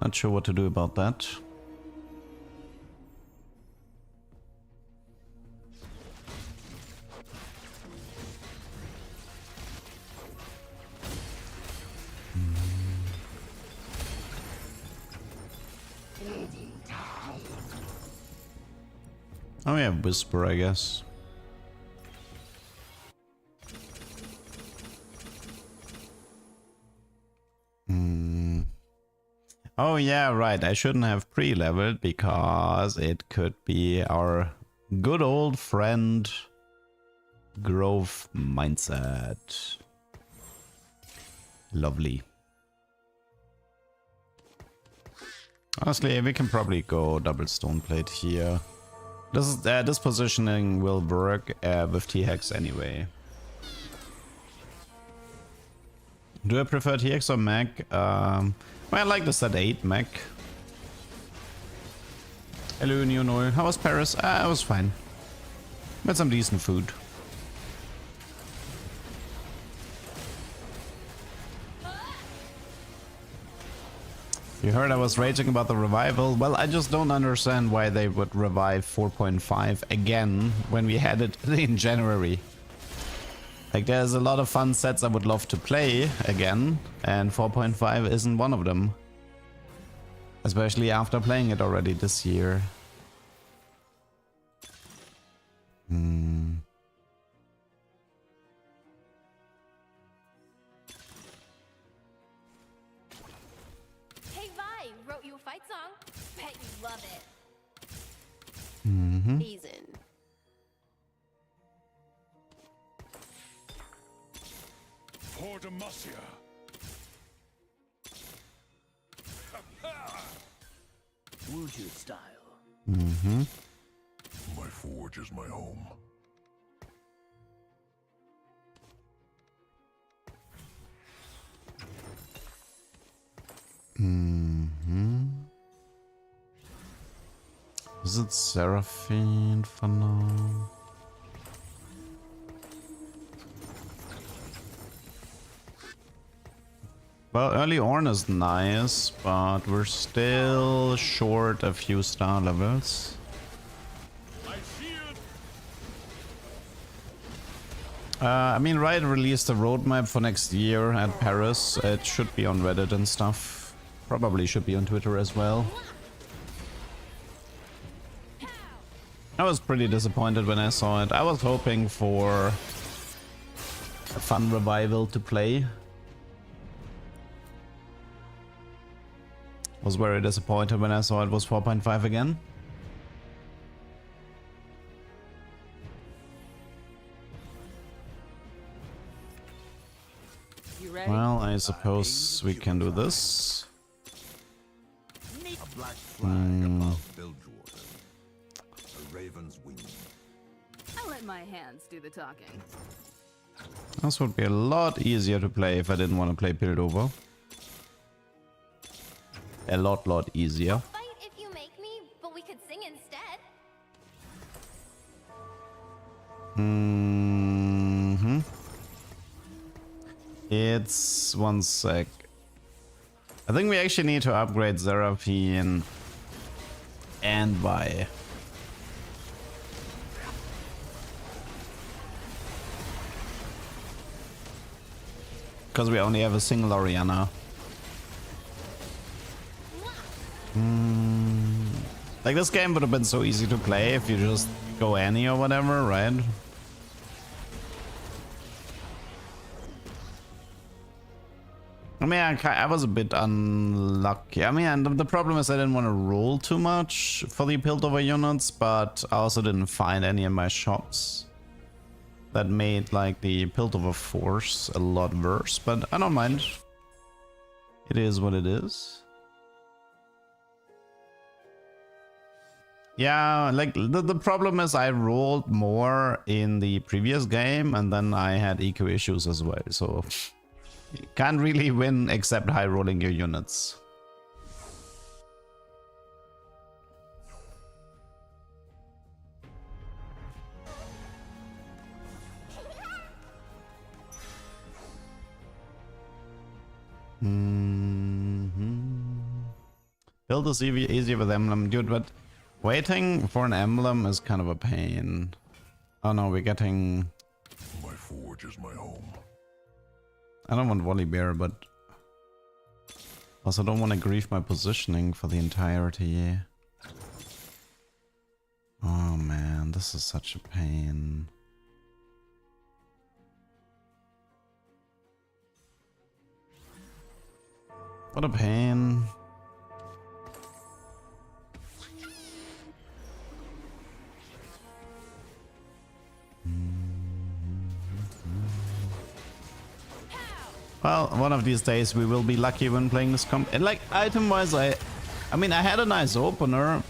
Not sure what to do about that. Oh yeah, Whisper, I guess. Oh yeah, right. I shouldn't have pre-leveled because it could be our good old friend growth mindset. Lovely. Honestly, we can probably go double stone plate here. This positioning will work with T-Hex anyway. Do I prefer T-Hex or mech? Well, I like the set 8 mech. Hello, New Null. How was Paris? I was fine. Had some decent food. You heard I was raging about the revival? Well, I just don't understand why they would revive 4.5 again when we had it in January. Like, there's a lot of fun sets I would love to play again, and 4.5 isn't one of them. Especially after playing it already this year. Hey Vi, wrote you a fight song. Bet you love it. Ease in. For Demacia. Wuju style. My forge is my home. Is it Seraphine for now? Well, early Ornn is nice, but we're still short a few star levels. I mean, Riot released a roadmap for next year at Paris. It should be on Reddit and stuff. Probably should be on Twitter as well. I was pretty disappointed when I saw it. I was hoping for a fun revival to play. Was very disappointed when I saw it was 4.5 again. You ready? Well, I suppose we can do this. A black flag above Bilgewater. A raven's wing. I'll let my hands do the talking. This would be a lot easier to play if I didn't want to play Piltover. a lot easier. Fight if you make me, but we could sing instead. It's 1 sec. I think we actually need to upgrade Seraphine and Vi. Because we only have a single Orianna. Like, this game would have been so easy to play if you just go Annie or whatever, right? I mean, I was a bit unlucky. I mean, the problem is I didn't want to roll too much for the Piltover units, but I also didn't find any in my shops that made like the Piltover force a lot worse, but I don't mind. It is what it is. Yeah, like the problem is I rolled more in the previous game and then I had eco issues as well, so you can't really win except high rolling your units. Build is easier with emblem, dude, but waiting for an emblem is kind of a pain. Oh no, we're getting... My forge is my home. I don't want Volibear, but also don't want to grief my positioning for the entirety. Oh man, this is such a pain. What a pain. Well, one of these days we will be lucky when playing this comp. And like item wise, I mean, I had a nice opener.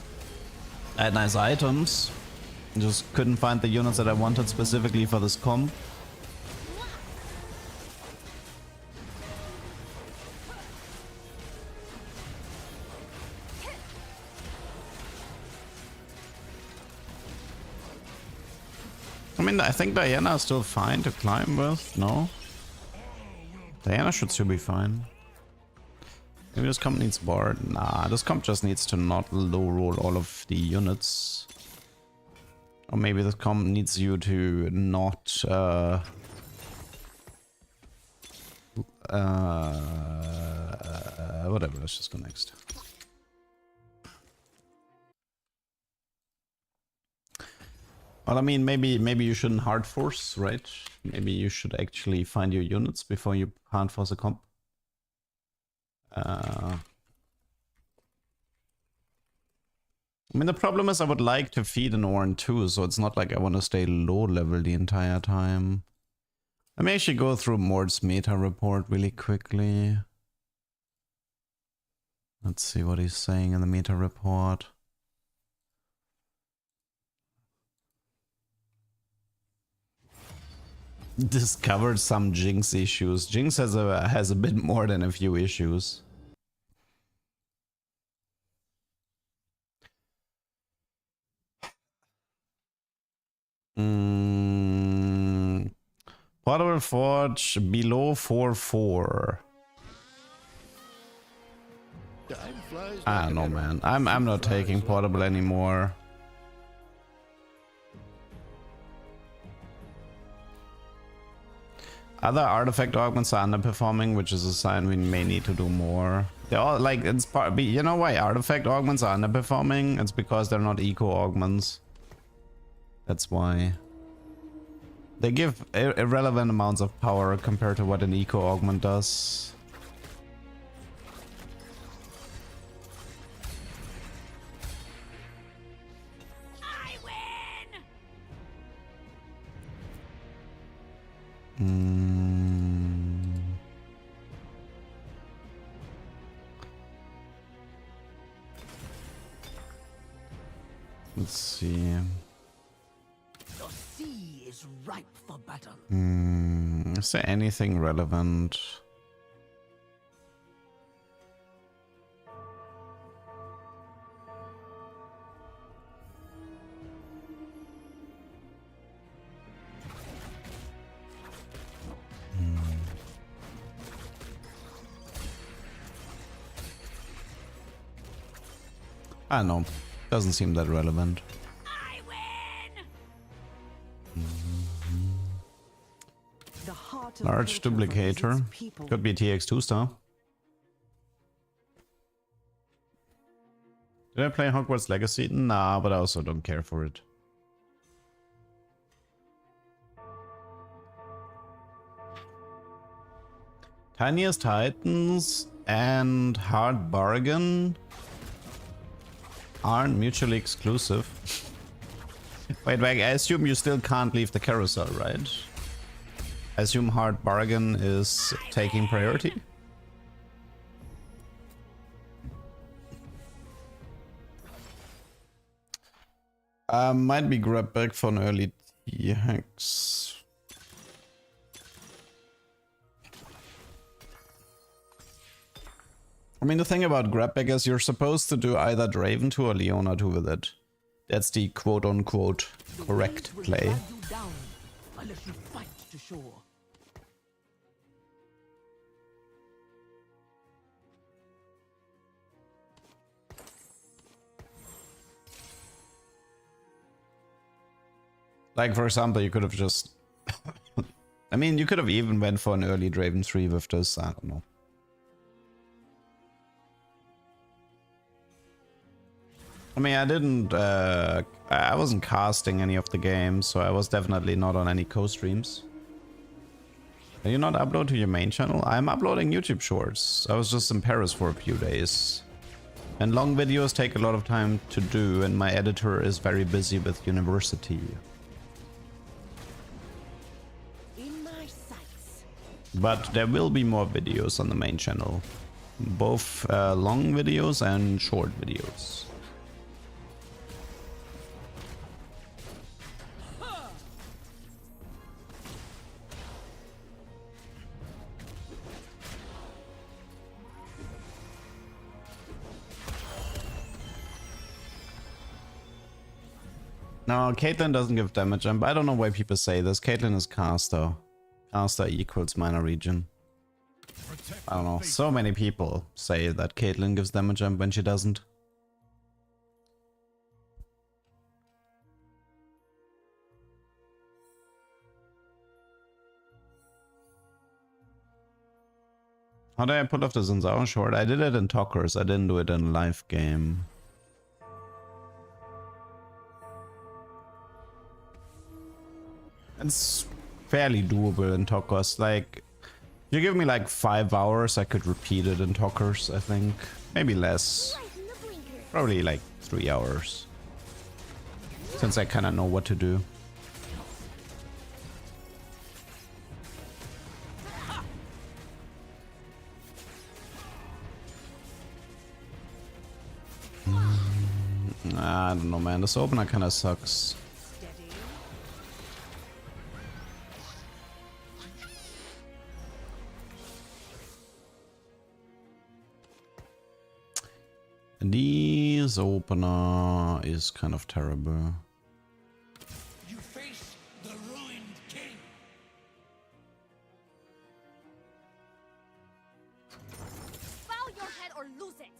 I had nice items. Just couldn't find the units that I wanted specifically for this comp. I mean, I think Diana is still fine to climb with, no? Diana should still be fine. Maybe this comp needs Bard. Nah, this comp just needs to not low roll all of the units. Or maybe this comp needs you to not whatever, let's just go next. Well, I mean, maybe you shouldn't hard force, right? Maybe you should actually find your units before you hard force a comp. I mean, the problem is I would like to feed an Ornn too, so it's not like I want to stay low level the entire time. Let me actually go through Mord's meta report really quickly. Let's see what he's saying in the meta report. Discovered some Jinx issues. Jinx has a bit more than a few issues. Portable Forge below 4-4. I don't know, man. I'm not taking portable anymore. Other artifact augments are underperforming, which is a sign we may need to do more. They're all like, it's part, you know why artifact augments are underperforming? It's because they're not eco augments. That's why. They give irrelevant amounts of power compared to what an eco augment does. I win! Let's see. The sea is ripe for battle. Is there anything relevant? I don't know. Doesn't seem that relevant. I win! The heart of Large Piltover is its duplicator. people. Could be T-Hex 2-star. Did I play Hogwarts Legacy? Nah, but I also don't care for it. Tiniest Titans and Hard Bargain aren't mutually exclusive. Wait, I assume you still can't leave the carousel, right? I assume Hard Bargain is taking priority? Might be grab back for an early T-Hex. I mean, the thing about grabback is you're supposed to do either Draven 2 or Leona 2 with it. That's the quote-unquote correct Will play. drag you down unless you fight to shore. Like, for example, you could have just... I mean, you could have even went for an early Draven 3 with this, I don't know. I mean, I wasn't casting any of the games, so I was definitely not on any co-streams. Can you not upload to your main channel? I'm uploading YouTube shorts. I was just in Paris for a few days. And long videos take a lot of time to do, and my editor is very busy with university. In my sights. But there will be more videos on the main channel. Both long videos and short videos. No, Caitlyn doesn't give damage jump. I don't know why people say this. Caitlyn is caster. Caster equals minor region. I don't know. So many people say that Caitlyn gives damage jump when she doesn't. How did I pull off the Zanzaro short? I did it in Talkers. I didn't do it in live game. It's fairly doable in Talkers. Like, you give me like 5 hours, I could repeat it in Talkers, I think. Maybe less. Probably like 3 hours. Since I kind of know what to do. I don't know, man. This opener kind of sucks. This opener is kind of terrible. You face the ruined king. Bow your head or lose it!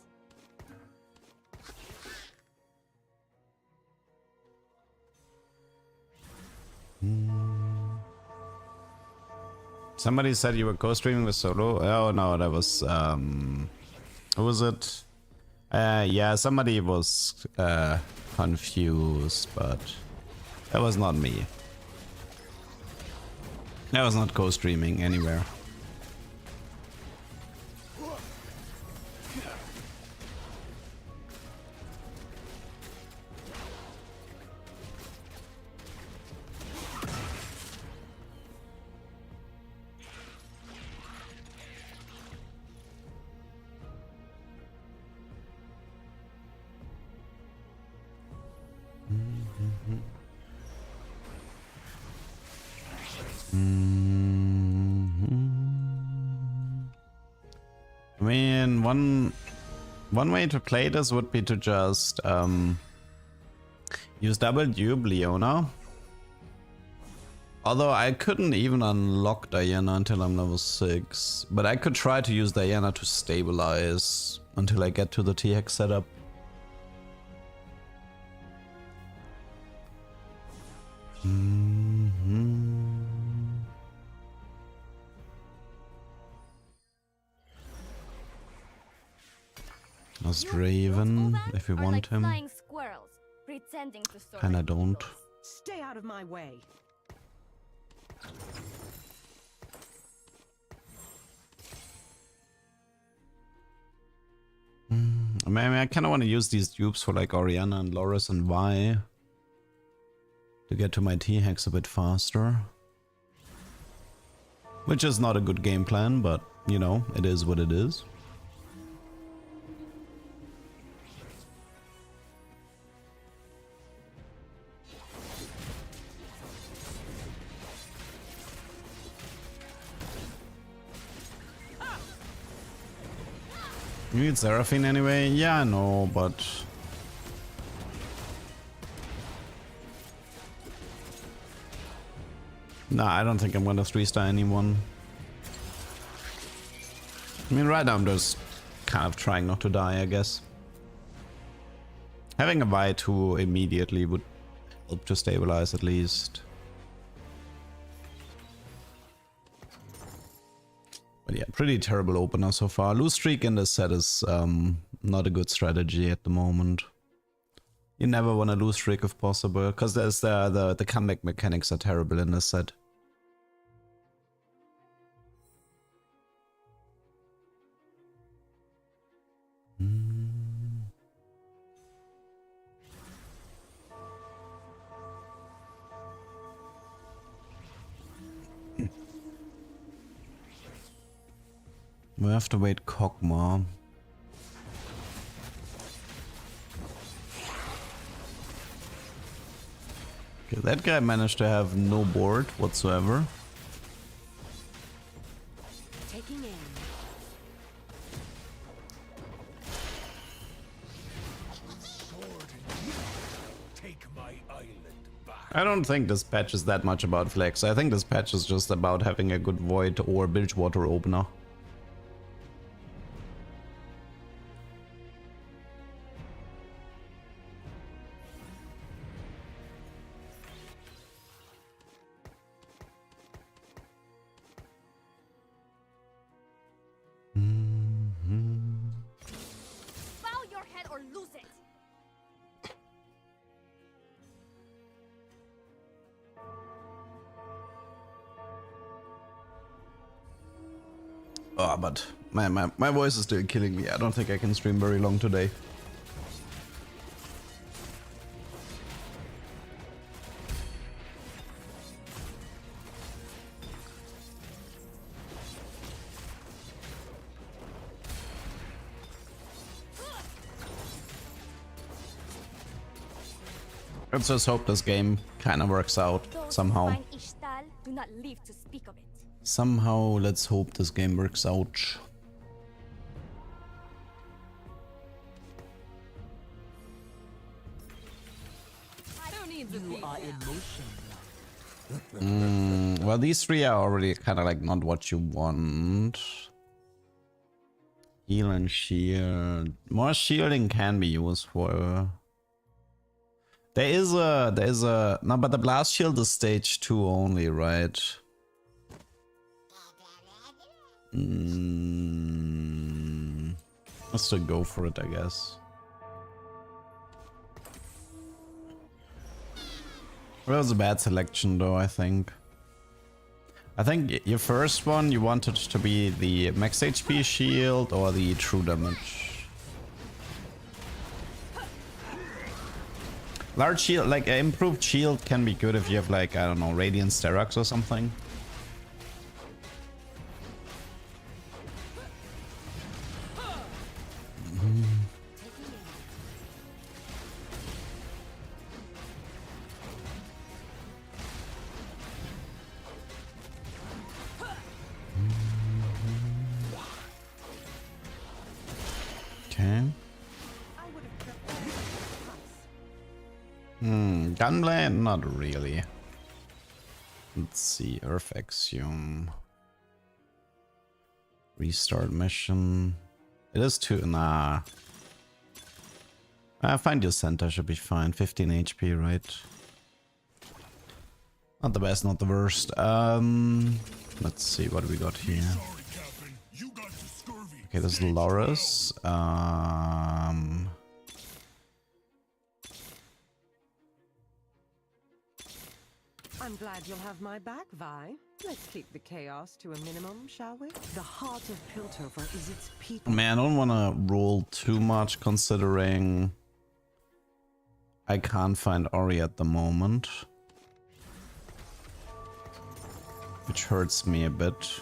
Somebody said you were co-streaming with Solo. Oh no, that was who was it? Yeah, somebody was confused, but that was not me. That was not co-streaming anywhere. I mean, one way to play this would be to just use double dupe Leona. Although I couldn't even unlock Diana until I'm level 6. But I could try to use Diana to stabilize until I get to the T-Hex setup. Must You Raven robots if we are want like him. flying squirrels, pretending to soar Kinda like don't. eagles. Stay out of my way. I mean, I kind of want to use these dupes for like Oriana and Loris and Vi to get to my T-Hex a bit faster. Which is not a good game plan, but you know, it is what it is. You need Seraphine anyway? Yeah, I know, but... Nah, I don't think I'm gonna 3-star anyone. I mean, right now I'm just kind of trying not to die, I guess. Having a Vi 2 immediately would help to stabilize at least. But yeah, pretty terrible opener so far. Lose streak in this set is not a good strategy at the moment. You never want to lose streak if possible, because there's the comeback mechanics are terrible in this set. We have to wait Kog'Maw. Okay, that guy managed to have no board whatsoever. Taking aim. Take my island back. I don't think this patch is that much about flex. I think this patch is just about having a good void or Bilgewater opener. Bow your head or lose it. Oh, but my voice is still killing me. I don't think I can stream very long today. Let's just hope this game kind of works out Those who somehow. find Ishtal do not live to speak of it. Somehow, let's hope this game works out. Who needs a You beat are down? emotional. Well, these three are already kind of like not what you want. Heal and shield. More shielding can be used for. There is a no, but the blast shield is stage 2 only, right? Let's still go for it, I guess. That was a bad selection though, I think. I think your first one, you wanted to be the max HP shield or the true damage. Large shield, like improved shield can be good if you have like, I don't know, Radiant Sterox or something. Okay. I would have preferred Gunblade? Not really. Let's see, Earth Axiom. Restart mission. It is too. Nah. Find your center should be fine. 15 HP, right? Not the best, not the worst. Let's see what we got here. Okay, this is Loris. I'm glad you'll have my back, Vi. Let's keep the chaos to a minimum, shall we? The heart of Piltover is its people. Man, I don't want to roll too much considering I can't find Ori at the moment, which hurts me a bit.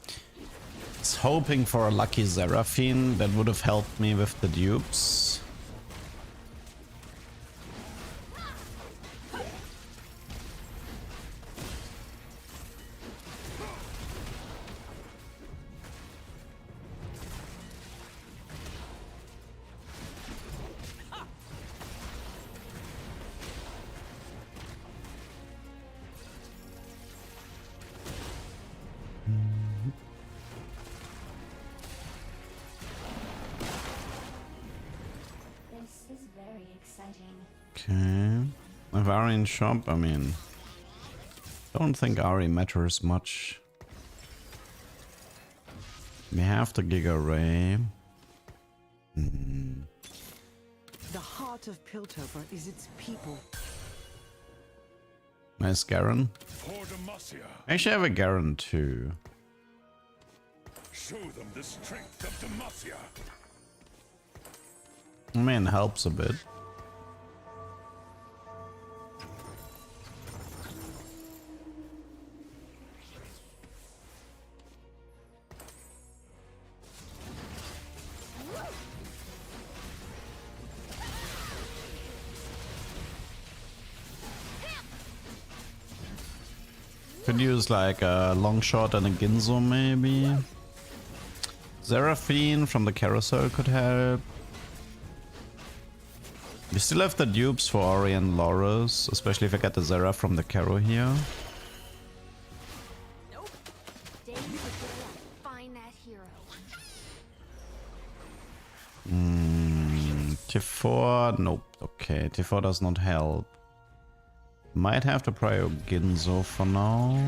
I was hoping for a lucky Seraphine that would have helped me with the dupes. This is very exciting. Okay. If Ari in shop, I mean, don't think Ari matters much. We have the Giga Ray. The heart of Piltover is its people. Nice Garen. For Demacia, I actually have a Garen too. show them the strength of Demacia. I mean, helps a bit. Could use like a long shot and a Ginzo maybe. Seraphine from the carousel could help. We still have the dupes for Ori and Loris, especially if I get the Zera from the Caro here. Nope. Days of daylight. Find that hero. T4, nope. Okay, T4 does not help. Might have to prio Ginzo for now.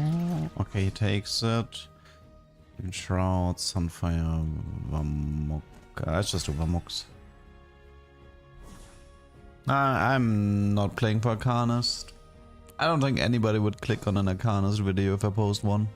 Okay, he takes it. Shroud, Sunfire, Vamok. Let's just do Vamoks. I'm not playing for Arcanist. I don't think anybody would click on an Arcanist video if I post one.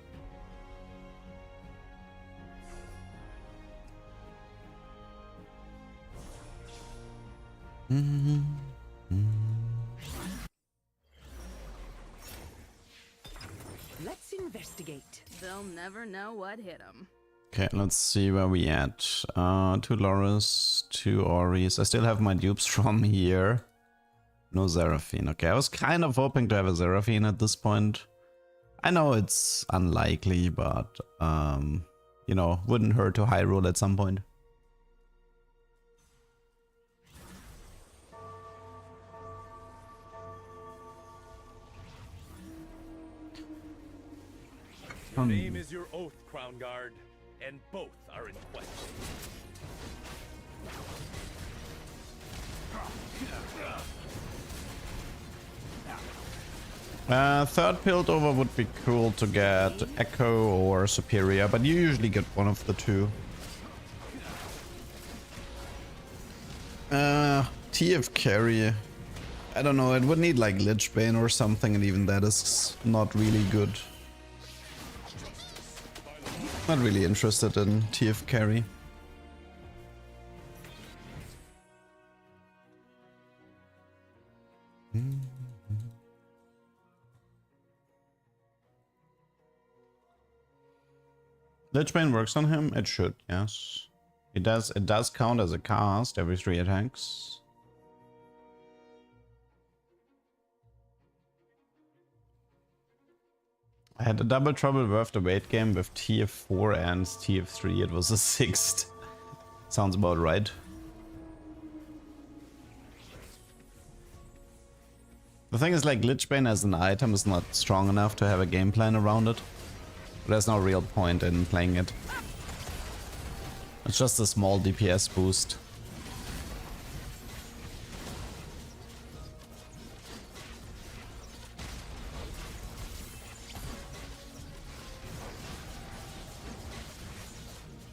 Let's investigate. They'll never know what hit them. Okay, let's see where we at. 2 Loris, 2 Oris. I still have my dupes from here. No Seraphine. Okay, I was kind of hoping to have a Seraphine at this point. I know it's unlikely, but you know, wouldn't hurt to high roll at some point. Your name is your oath, Crown Guard, and both are in question. Third Piltover would be cool to get Echo or Superior, but you usually get one of the two. TF carry. I don't know, it would need like Lich Bane or something, and even that is not really good. Not really interested in TF carry. Lich Bane works on him? It should, yes. It does count as a cast every 3 attacks. I had a double trouble worth the wait game with TF4 and TF3. It was a 6th. Sounds about right. The thing is, like, Lich Bane as an item is not strong enough to have a game plan around it. There's no real point in playing it. It's just a small DPS boost.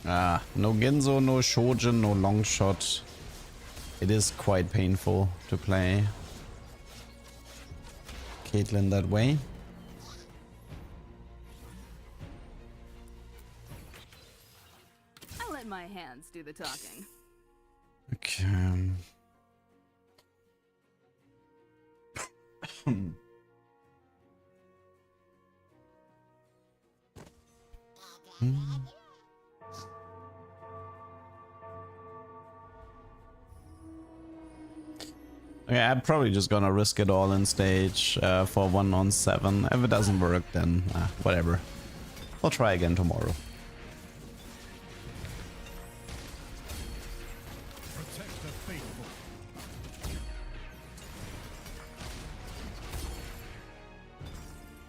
Ah, no Genzo, no Shojin, no long shot. It is quite painful to play Caitlyn that way. I'll let my hands do the talking. Okay. Yeah, I'm probably just gonna risk it all in stage for 1-on-7. If it doesn't work, then whatever. We'll try again tomorrow. Protect the faithful.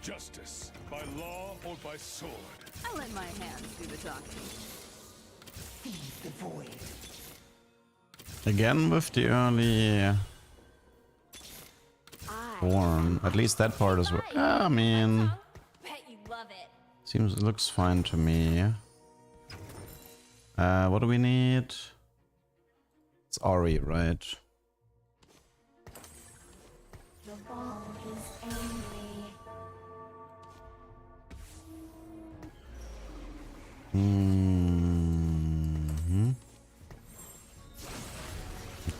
Justice, by law or by sword. I'll let my hands do the talking. Feed the void. Again with the early form. At least that part is work. I mean, Bet you love it. it looks fine to me. What do we need? It's Ari, right? The ball is angry.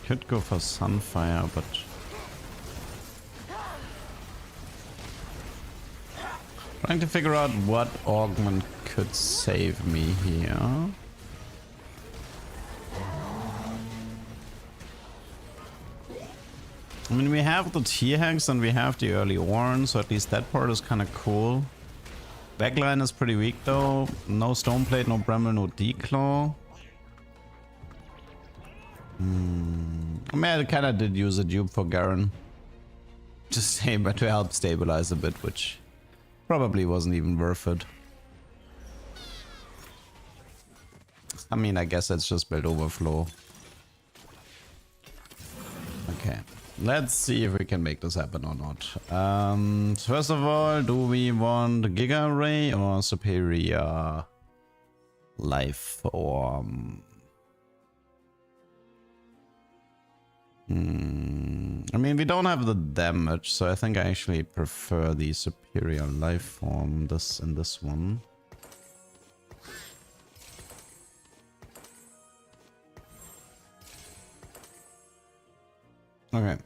Could go for Sunfire, but trying to figure out what augment could save me here. I mean, we have the T-Hex and we have the early Ornn, so at least that part is kind of cool. Backline is pretty weak though. No Stoneplate, no Bramble, no Declaw. I mean, I kind of did use a dupe for Garen. Just to help stabilize a bit, which probably wasn't even worth it. I mean, I guess it's just build overflow. Okay, let's see if we can make this happen or not. First of all, do we want Giga Ray or Superior Life Form? I mean, we don't have the damage, so I think I actually prefer the Superior Life Form in this one. Okay.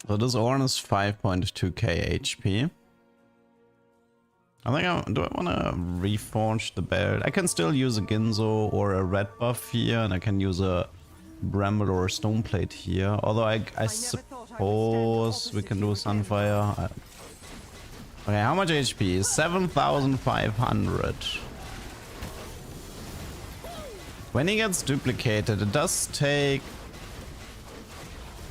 So this Ornn is 5.2k HP. I think do I want to reforge the belt? I can still use a Ginzo or a red buff here, and I can use a Bramble or a Stoneplate here. Although I suppose we can do Sunfire. Okay, how much HP? 7,500. When he gets duplicated, it does take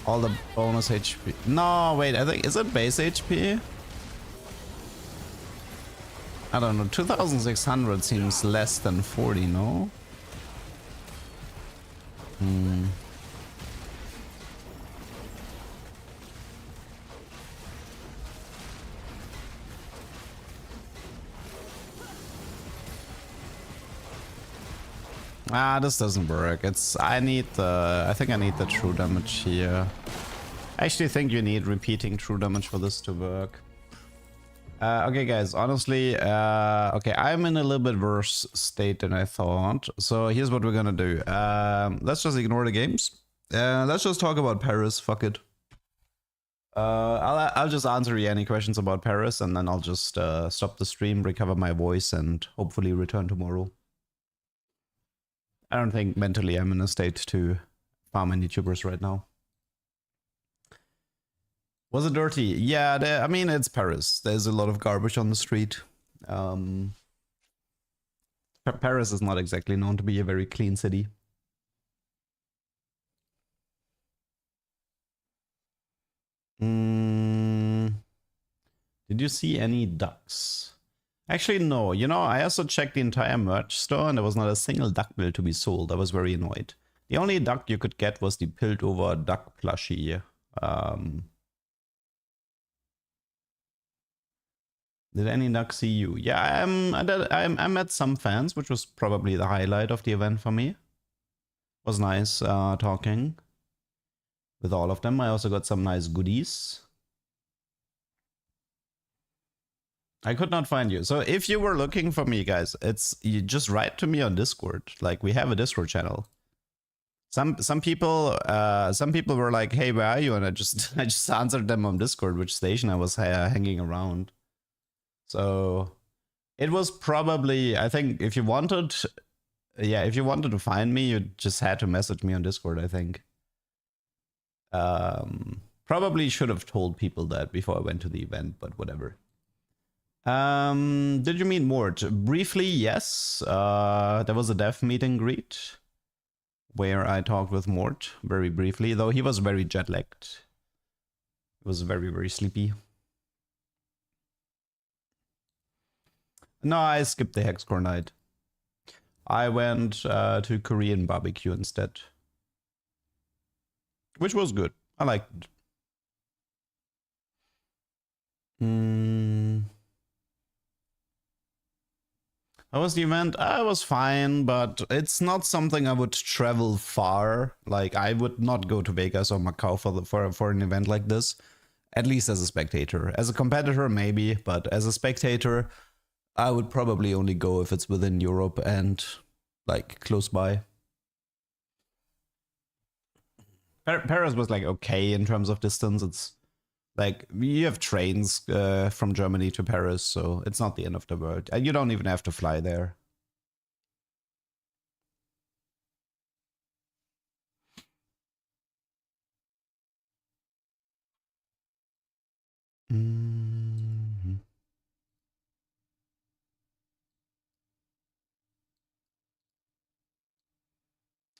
all the bonus HP. No, wait, I think, is it base HP? I don't know, 2,600 seems less than 40, no? This doesn't work. I think I need the true damage here. I actually think you need repeating true damage for this to work. Okay guys, honestly, okay, I'm in a little bit worse state than I thought. So here's what we're gonna do. Let's just ignore the games. Let's just talk about Paris, fuck it. I'll just answer any questions about Paris, and then I'll just stop the stream, recover my voice, and hopefully return tomorrow. I don't think mentally I'm in a state to farm any tubers right now. Was it dirty? Yeah, I mean, it's Paris. There's a lot of garbage on the street. Paris is not exactly known to be a very clean city. Did you see any ducks? Actually, no. You know, I also checked the entire merch store and there was not a single duck build to be sold. I was very annoyed. The only duck you could get was the Piltover duck plushie. Did any Nuck see you? Yeah, I met some fans, which was probably the highlight of the event for me. It was nice talking with all of them. I also got some nice goodies. I could not find you. So if you were looking for me, guys, you just write to me on Discord. Like, we have a Discord channel. Some people were like, "Hey, where are you?" And I just answered them on Discord, which station I was hanging around. So it was probably, I think, if you wanted to find me, you just had to message me on Discord, I think. Probably should have told people that before I went to the event, but whatever. Did you meet Mort? Briefly, yes. There was a dev meet and greet where I talked with Mort very briefly, though he was very jet-lagged. He was very, very sleepy. No, I skipped the Hexcore night. I went to Korean barbecue instead. Which was good. I liked it. How was the event? I was fine, but it's not something I would travel far. Like, I would not go to Vegas or Macau for an event like this. At least as a spectator. As a competitor, maybe, but as a spectator, I would probably only go if it's within Europe and, like, close by. Paris was, like, okay in terms of distance. It's, like, you have trains from Germany to Paris, so it's not the end of the world. And you don't even have to fly there.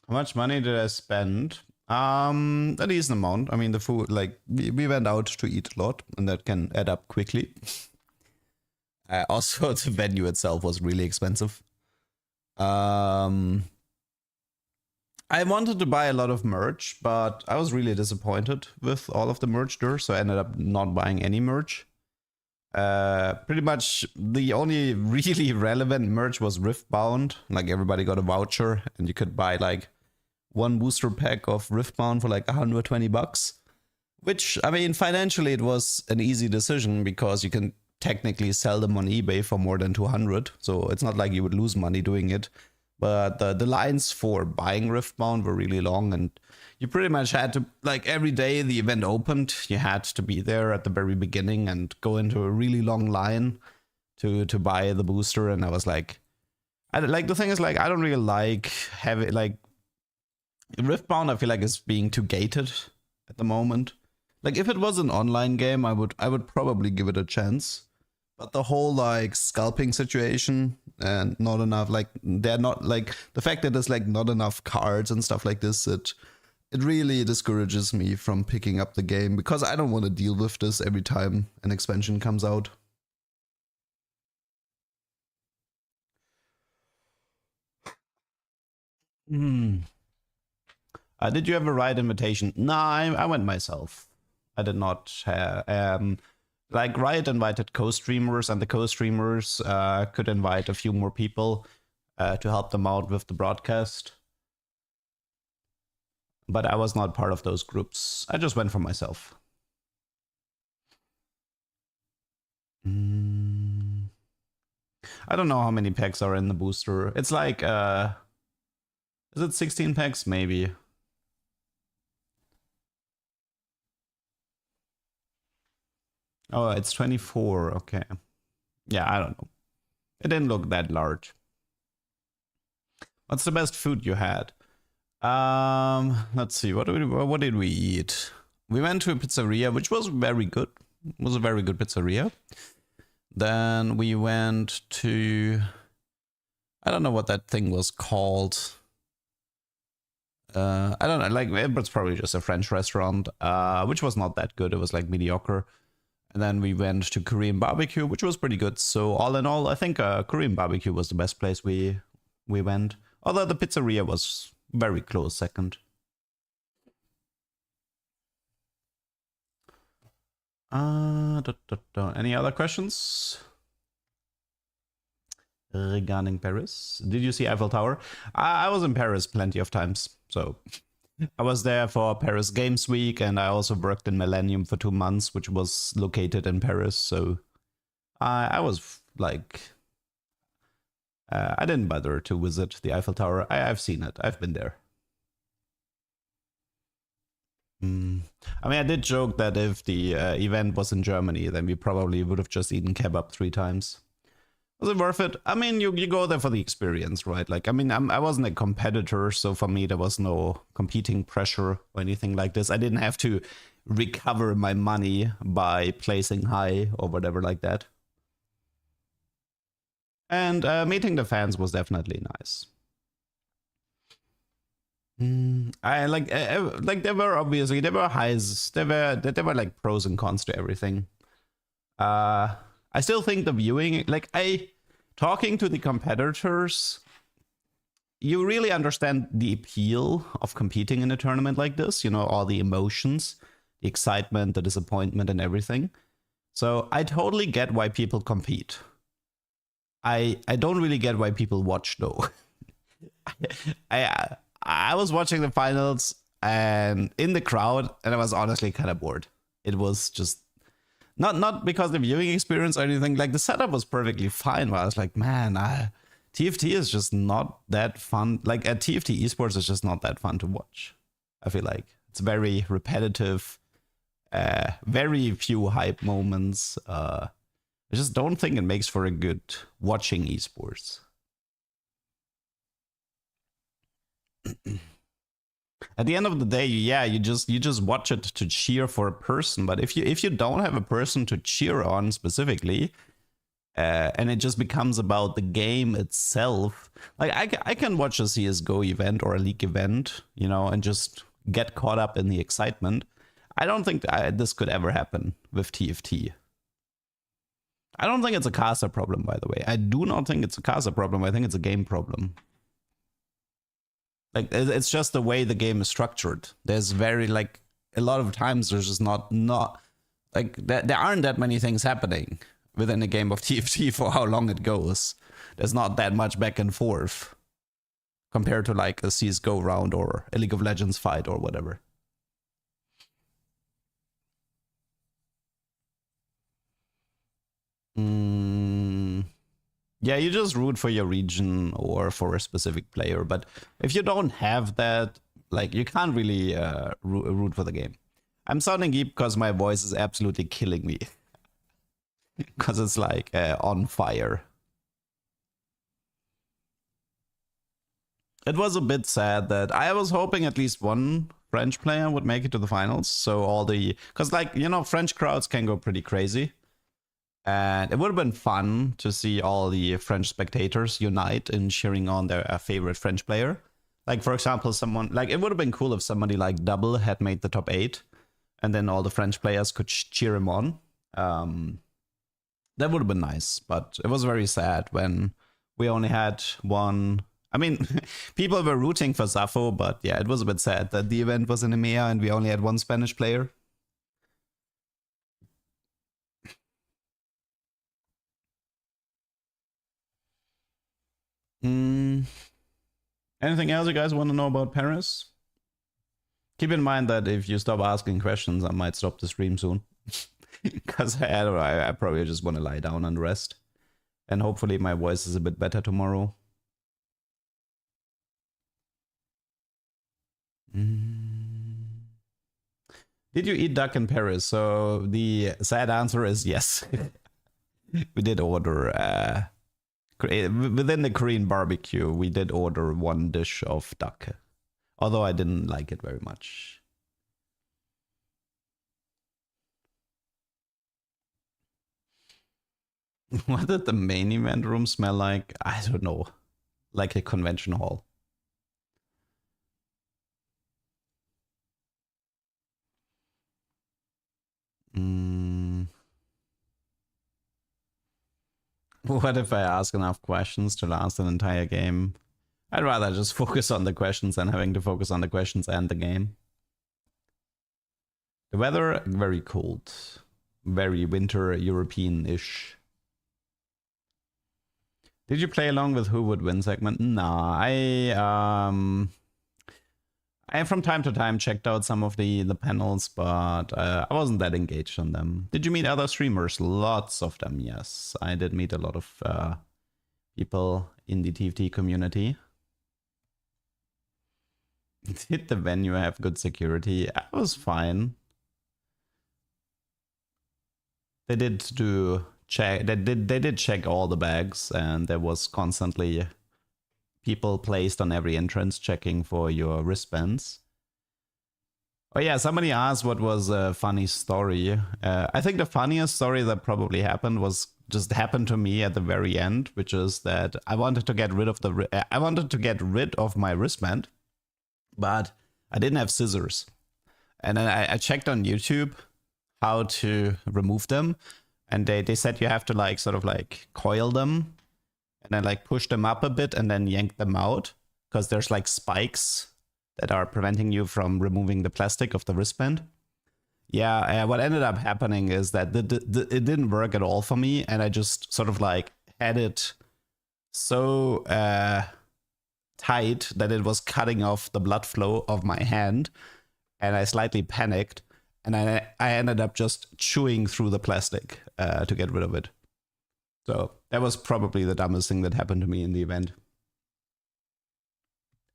How much money did I spend? A decent amount. I mean, the food, like, we went out to eat a lot, and that can add up quickly. Also, the venue itself was really expensive. I wanted to buy a lot of merch, but I was really disappointed with all of the merch there, so I ended up not buying any merch. Pretty much the only really relevant merch was Riftbound. Like, everybody got a voucher, and you could buy, like, one booster pack of Riftbound for like 120 bucks. Which, I mean, financially it was an easy decision because you can technically sell them on eBay for more than 200. So it's not like you would lose money doing it. But the lines for buying Riftbound were really long, and you pretty much had to, like, every day the event opened, you had to be there at the very beginning and go into a really long line to buy the booster. And I was like, the thing is, like, I don't really like having, like, Riftbound, I feel like, is being too gated at the moment. Like, if it was an online game, I would probably give it a chance. But the whole, like, scalping situation and not enough, like, they're not, like, the fact that there's, like, not enough cards and stuff like this, it really discourages me from picking up the game because I don't want to deal with this every time an expansion comes out. Did you ever write invitation? No, I went myself. I did not. Like, Riot invited co-streamers, and the co-streamers could invite a few more people to help them out with the broadcast. But I was not part of those groups. I just went for myself. I don't know how many packs are in the booster. It's like, is it 16 packs? Maybe. Oh, it's 24. Okay. Yeah, I don't know. It didn't look that large. What's the best food you had? Let's see. What did we eat? We went to a pizzeria, which was very good. It was a very good pizzeria. Then we went to, I don't know what that thing was called. I don't know. Like, it was probably just a French restaurant, which was not that good. It was like mediocre. And then we went to Korean barbecue, which was pretty good. So all in all, I think Korean barbecue was the best place we went. Although the pizzeria was very close second. Any other questions? regarding Paris. Did you see Eiffel Tower? I was in Paris plenty of times, so I was there for Paris Games Week, and I also worked in Millennium for 2 months, which was located in Paris. So I was like, I didn't bother to visit the Eiffel Tower. I've seen it. I've been there. I mean, I did joke that if the event was in Germany, then we probably would have just eaten kebab 3 times. Was it worth it? I mean, you go there for the experience, right? Like, I mean, I wasn't a competitor, so for me, there was no competing pressure or anything like this. I didn't have to recover my money by placing high or whatever like that. And meeting the fans was definitely nice. I like there were highs, there were like pros and cons to everything. I still think the viewing, like talking to the competitors, you really understand the appeal of competing in a tournament like this, you know, all the emotions, the excitement, the disappointment and everything. So I totally get why people compete. I don't really get why people watch though. I was watching the finals and in the crowd, and I was honestly kind of bored. It was just not because of the viewing experience or anything. Like the setup was perfectly fine, but I was like, man, TFT is just not that fun. Like at TFT esports, it's just not that fun to watch. I feel like it's very repetitive, very few hype moments. I just don't think it makes for a good watching esports. At the end of the day, yeah, you just watch it to cheer for a person. But if you don't have a person to cheer on specifically, and it just becomes about the game itself, like I can watch a CS:GO event or a League event, you know, and just get caught up in the excitement. I don't think this could ever happen with TFT. I don't think it's a caster problem, by the way. I do not think it's a caster problem. I think it's a game problem. Like, it's just the way the game is structured. There's very, like, a lot of times there's just not like, there aren't that many things happening within a game of TFT for how long it goes. There's not that much back and forth compared to, like, a CS:GO round or a League of Legends fight or whatever. Yeah, you just root for your region or for a specific player, but if you don't have that, like, you can't really root for the game. I'm sounding deep because my voice is absolutely killing me. Because it's like on fire. It was a bit sad that I was hoping at least one French player would make it to the finals. So all the, because, like, you know, French crowds can go pretty crazy. And it would have been fun to see all the French spectators unite in cheering on their favorite French player. Like, for example, someone, like, it would have been cool if somebody like Double had made the top 8 and then all the French players could cheer him on. That would have been nice, but it was very sad when we only had one. I mean, people were rooting for Zafo, but yeah, it was a bit sad that the event was in EMEA and we only had one Spanish player. Anything else you guys want to know about Paris? Keep in mind that if you stop asking questions, I might stop the stream soon. Because I probably just want to lie down and rest. And hopefully my voice is a bit better tomorrow. Did you eat duck in Paris? So the sad answer is yes. We did order... within the Korean barbecue, we did order one dish of duck. Although I didn't like it very much. What did the main event room smell like? I don't know. Like a convention hall. What if I ask enough questions to last an entire game? I'd rather just focus on the questions than having to focus on the questions and the game. The weather, very cold. Very winter European-ish. Did you play along with Who Would Win segment? Nah, I from time to time checked out some of the panels, but I wasn't that engaged on them. Did you meet other streamers? Lots of them, yes. I did meet a lot of people in the TFT community. Did the venue have good security? It was fine. They did check. They did check all the bags, and there was constantly people placed on every entrance checking for your wristbands. Oh yeah, somebody asked what was a funny story. I think the funniest story that probably happened happened to me at the very end, which is that I wanted to get rid of my wristband, but I didn't have scissors. And then I checked on YouTube how to remove them, and they said you have to like sort of like coil them and then like push them up a bit and then yank them out, because there's like spikes that are preventing you from removing the plastic of the wristband. Yeah, what ended up happening is that it didn't work at all for me, and I just sort of like had it so tight that it was cutting off the blood flow of my hand, and I slightly panicked, and I ended up just chewing through the plastic to get rid of it. So that was probably the dumbest thing that happened to me in the event.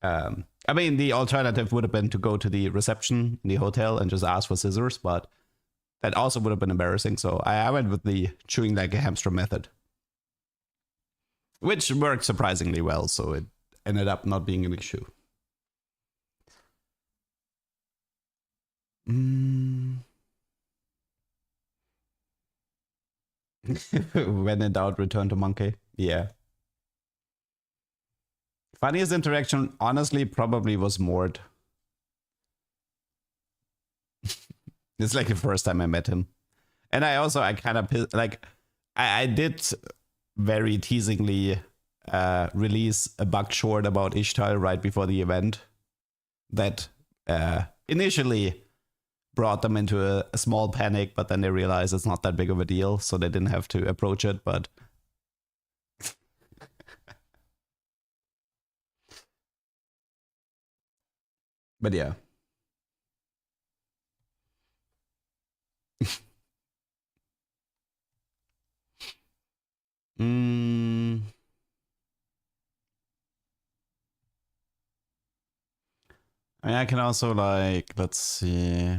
I mean, the alternative would have been to go to the reception in the hotel and just ask for scissors, but that also would have been embarrassing. So I went with the chewing like a hamster method, which worked surprisingly well. So it ended up not being an issue. When in doubt, return to monkey. Yeah. Funniest interaction, honestly, probably was Mort. It's like the first time I met him. And I kind of, like, I did very teasingly release a bug short about Ishtar right before the event that initially brought them into a small panic, but then they realized it's not that big of a deal, so they didn't have to approach it, but... But yeah. I can also like, let's see.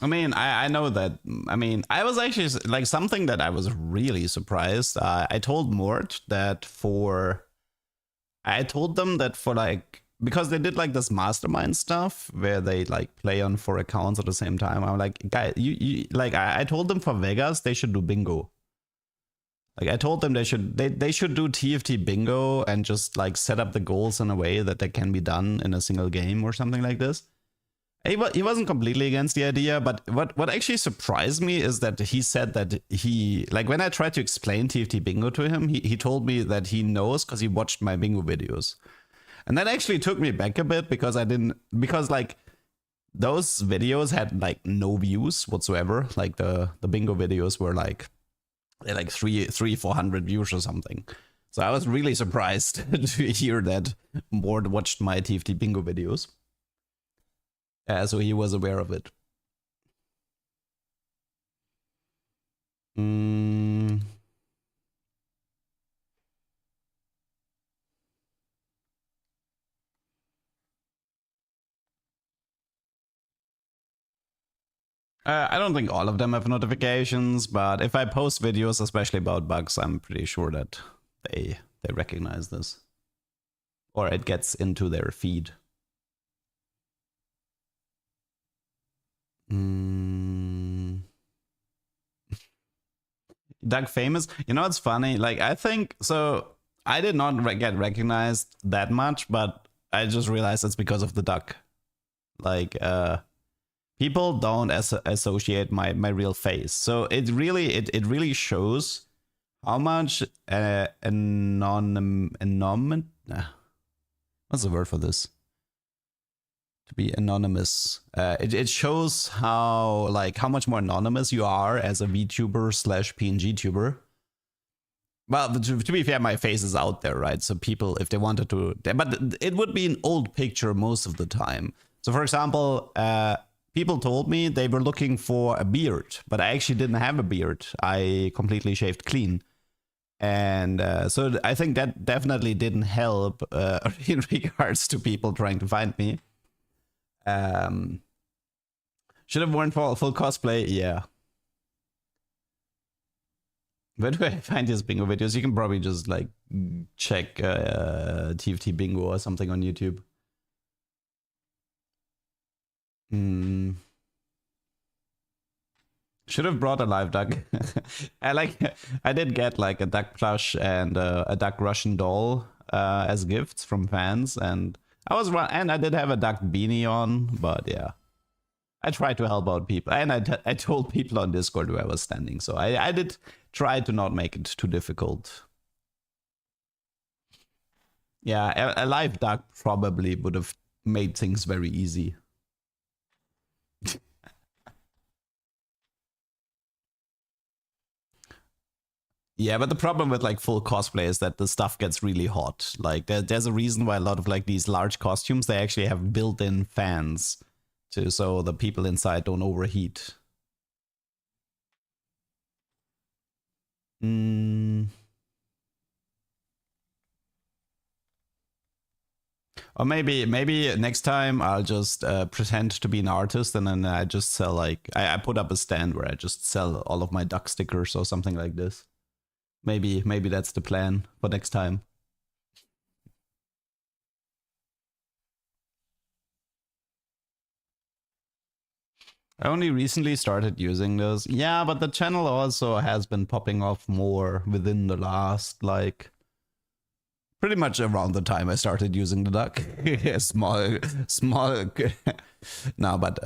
I mean, I know that, I mean, I was actually, like, something that I was really surprised. I told Mort that I told them that for like, because they did like this mastermind stuff where they like play on 4 accounts at the same time. I'm like, guys, you like, I told them for Vegas, they should do bingo. Like I told them they should do TFT bingo and just like set up the goals in a way that they can be done in a single game or something like this. He wasn't completely against the idea, but what actually surprised me is that he said that he, like when I tried to explain TFT bingo to him, he told me that he knows because he watched my bingo videos. And that actually took me back a bit because like those videos had like no views whatsoever. Like the bingo videos were like, they're like 400 views or something. So I was really surprised to hear that Mort watched my TFT bingo videos. So he was aware of it. I don't think all of them have notifications, but if I post videos, especially about bugs, I'm pretty sure that they recognize this. Or it gets into their feed. Doug Famous, you know, it's funny, like I think so I did not get recognized that much, but I just realized it's because of the duck. Like people don't associate my real face, so it really shows how much what's the word for this? to be anonymous. It shows how much more anonymous you are as a VTuber / PNG tuber. Well, to be fair, my face is out there, right? So people, if they wanted to, but it would be an old picture most of the time. So for example, people told me they were looking for a beard, but I actually didn't have a beard. I completely shaved clean. And so I think that definitely didn't help in regards to people trying to find me. Should have worn full cosplay, yeah. Where do I find these bingo videos? You can probably just like check TFT bingo or something on YouTube. Should have brought a live duck. I did get like a duck plush and a duck Russian doll as gifts from fans, and I did have a duck beanie on, but yeah. I tried to help out people, and I told people on Discord where I was standing, so I did try to not make it too difficult. Yeah, a live duck probably would have made things very easy. Yeah, but the problem with like full cosplay is that the stuff gets really hot. Like there's a reason why a lot of like these large costumes, they actually have built-in fans so the people inside don't overheat. Or maybe next time I'll just pretend to be an artist, and then I just sell like I put up a stand where I just sell all of my duck stickers or something like this. Maybe that's the plan for next time. I only recently started using those. Yeah, but the channel also has been popping off more within the last, like, pretty much around the time I started using the duck. small. No, but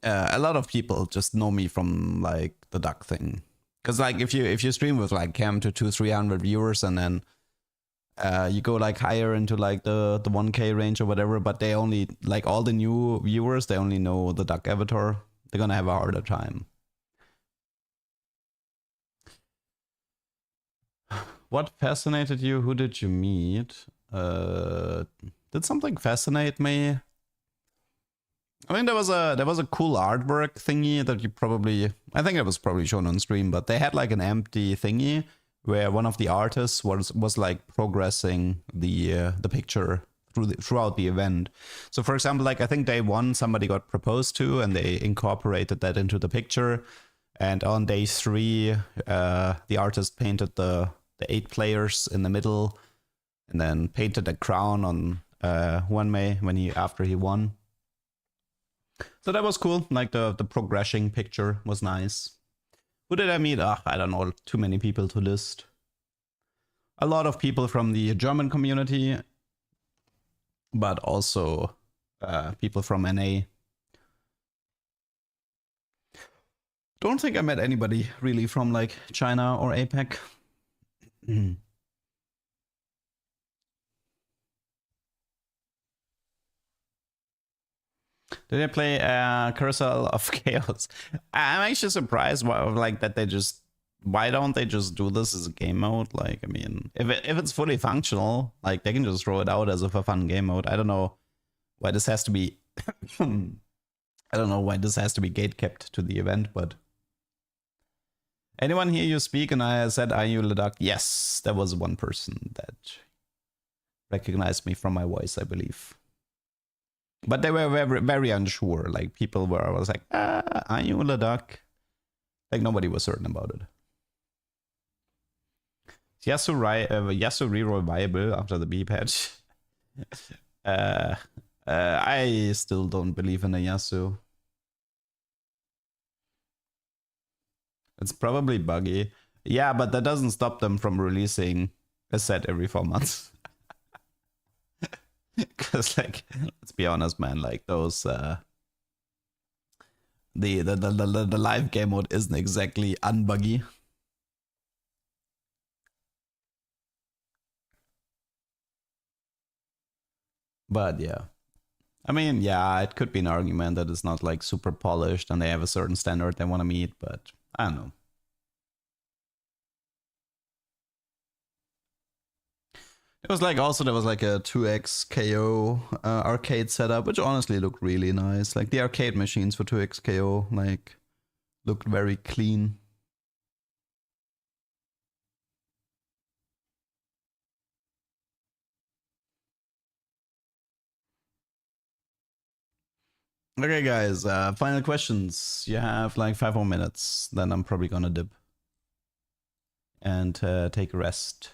a lot of people just know me from like the duck thing. Because like if you stream with like cam to 200-300 viewers, and then you go like higher into like the 1K range or whatever, but they only, like all the new viewers, they only know the duck avatar, they're gonna have a harder time. What fascinated you? Who did you meet? Did something fascinate me? I mean, there was a cool artwork thingy that I think it was probably shown on stream, but they had like an empty thingy where one of the artists was like progressing the picture throughout the event. So for example, like I think day 1 somebody got proposed to, and they incorporated that into the picture. And on day 3, the artist painted the 8 players in the middle, and then painted a crown on Wanmei after he won. So that was cool. Like the progression picture was nice. Who did I meet? I don't know, too many people to list. A lot of people from the German community, but also people from NA. Don't think I met anybody really from like China or APAC. Did I play Carousel of Chaos? I'm actually surprised why don't they just do this as a game mode? Like, I mean, if it's fully functional, like they can just throw it out as a fun game mode. I don't know why this has to be I don't know why this has to be gatekept to the event, but anyone hear you speak? And I said, "Are you Ladakh?" Yes, there was one person that recognized me from my voice, I believe. But they were very, very unsure. Like people were, I was like, "Are you Ladakh?" Like nobody was certain about it. Is Yasuo reroll viable after the B patch? I still don't believe in a Yasuo. It's probably buggy. Yeah, but that doesn't stop them from releasing a set every 4 months. Because, like, let's be honest, man, like those the live game mode isn't exactly unbuggy. But yeah. I mean, yeah, it could be an argument that it's not like super polished and they have a certain standard they want to meet, but I don't know. It was like also there was like a 2x KO arcade setup, which honestly looked really nice. Like the arcade machines for 2x KO like looked very clean. Okay, guys, final questions. You have like 5 more minutes, then I'm probably gonna dip and take a rest.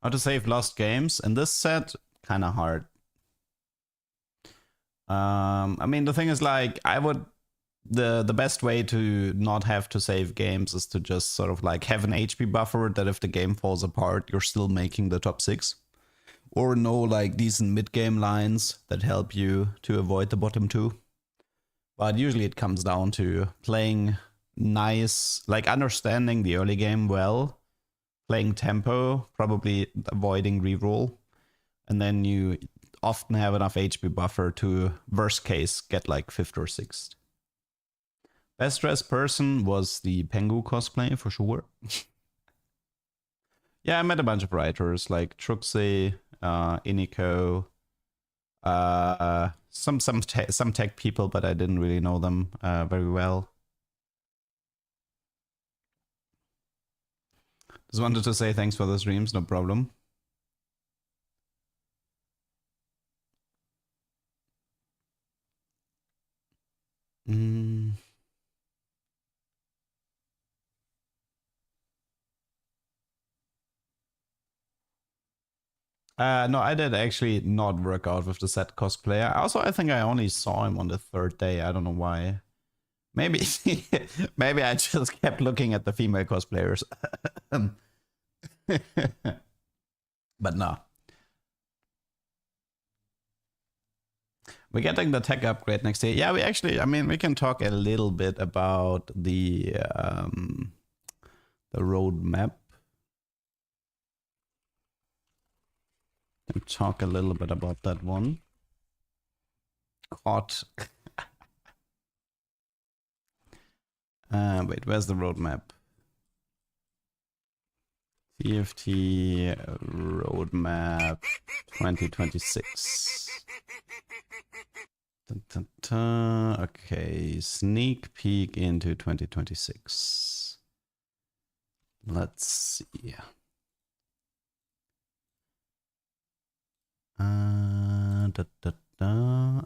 How to save lost games in this set? Kind of hard. I mean, the thing is, like, the best way to not have to save games is to just sort of like have an HP buffer that if the game falls apart, you're still making the top 6. Or know like decent mid-game lines that help you to avoid the bottom 2. But usually it comes down to playing nice, like understanding the early game well, playing tempo, probably avoiding reroll, and then you often have enough HP buffer to, worst case, get like 5th or 6th. Best dressed person was the Pengu cosplay for sure. Yeah, I met a bunch of writers like Truxie, Iniko, some tech people, but I didn't really know them very well. Just wanted to say thanks for the streams, no problem. No, I did actually not work out with the set cosplayer. Also, I think I only saw him on the 3rd day. I don't know why. Maybe, maybe I just kept looking at the female cosplayers. But no. We're getting the tech upgrade next year. Yeah, we actually, I mean, we can talk a little bit about the roadmap. And talk a little bit about that one. Caught. Wait, where's the roadmap? TFT roadmap 2026. Dun, dun, dun. Okay, sneak peek into 2026. Let's see.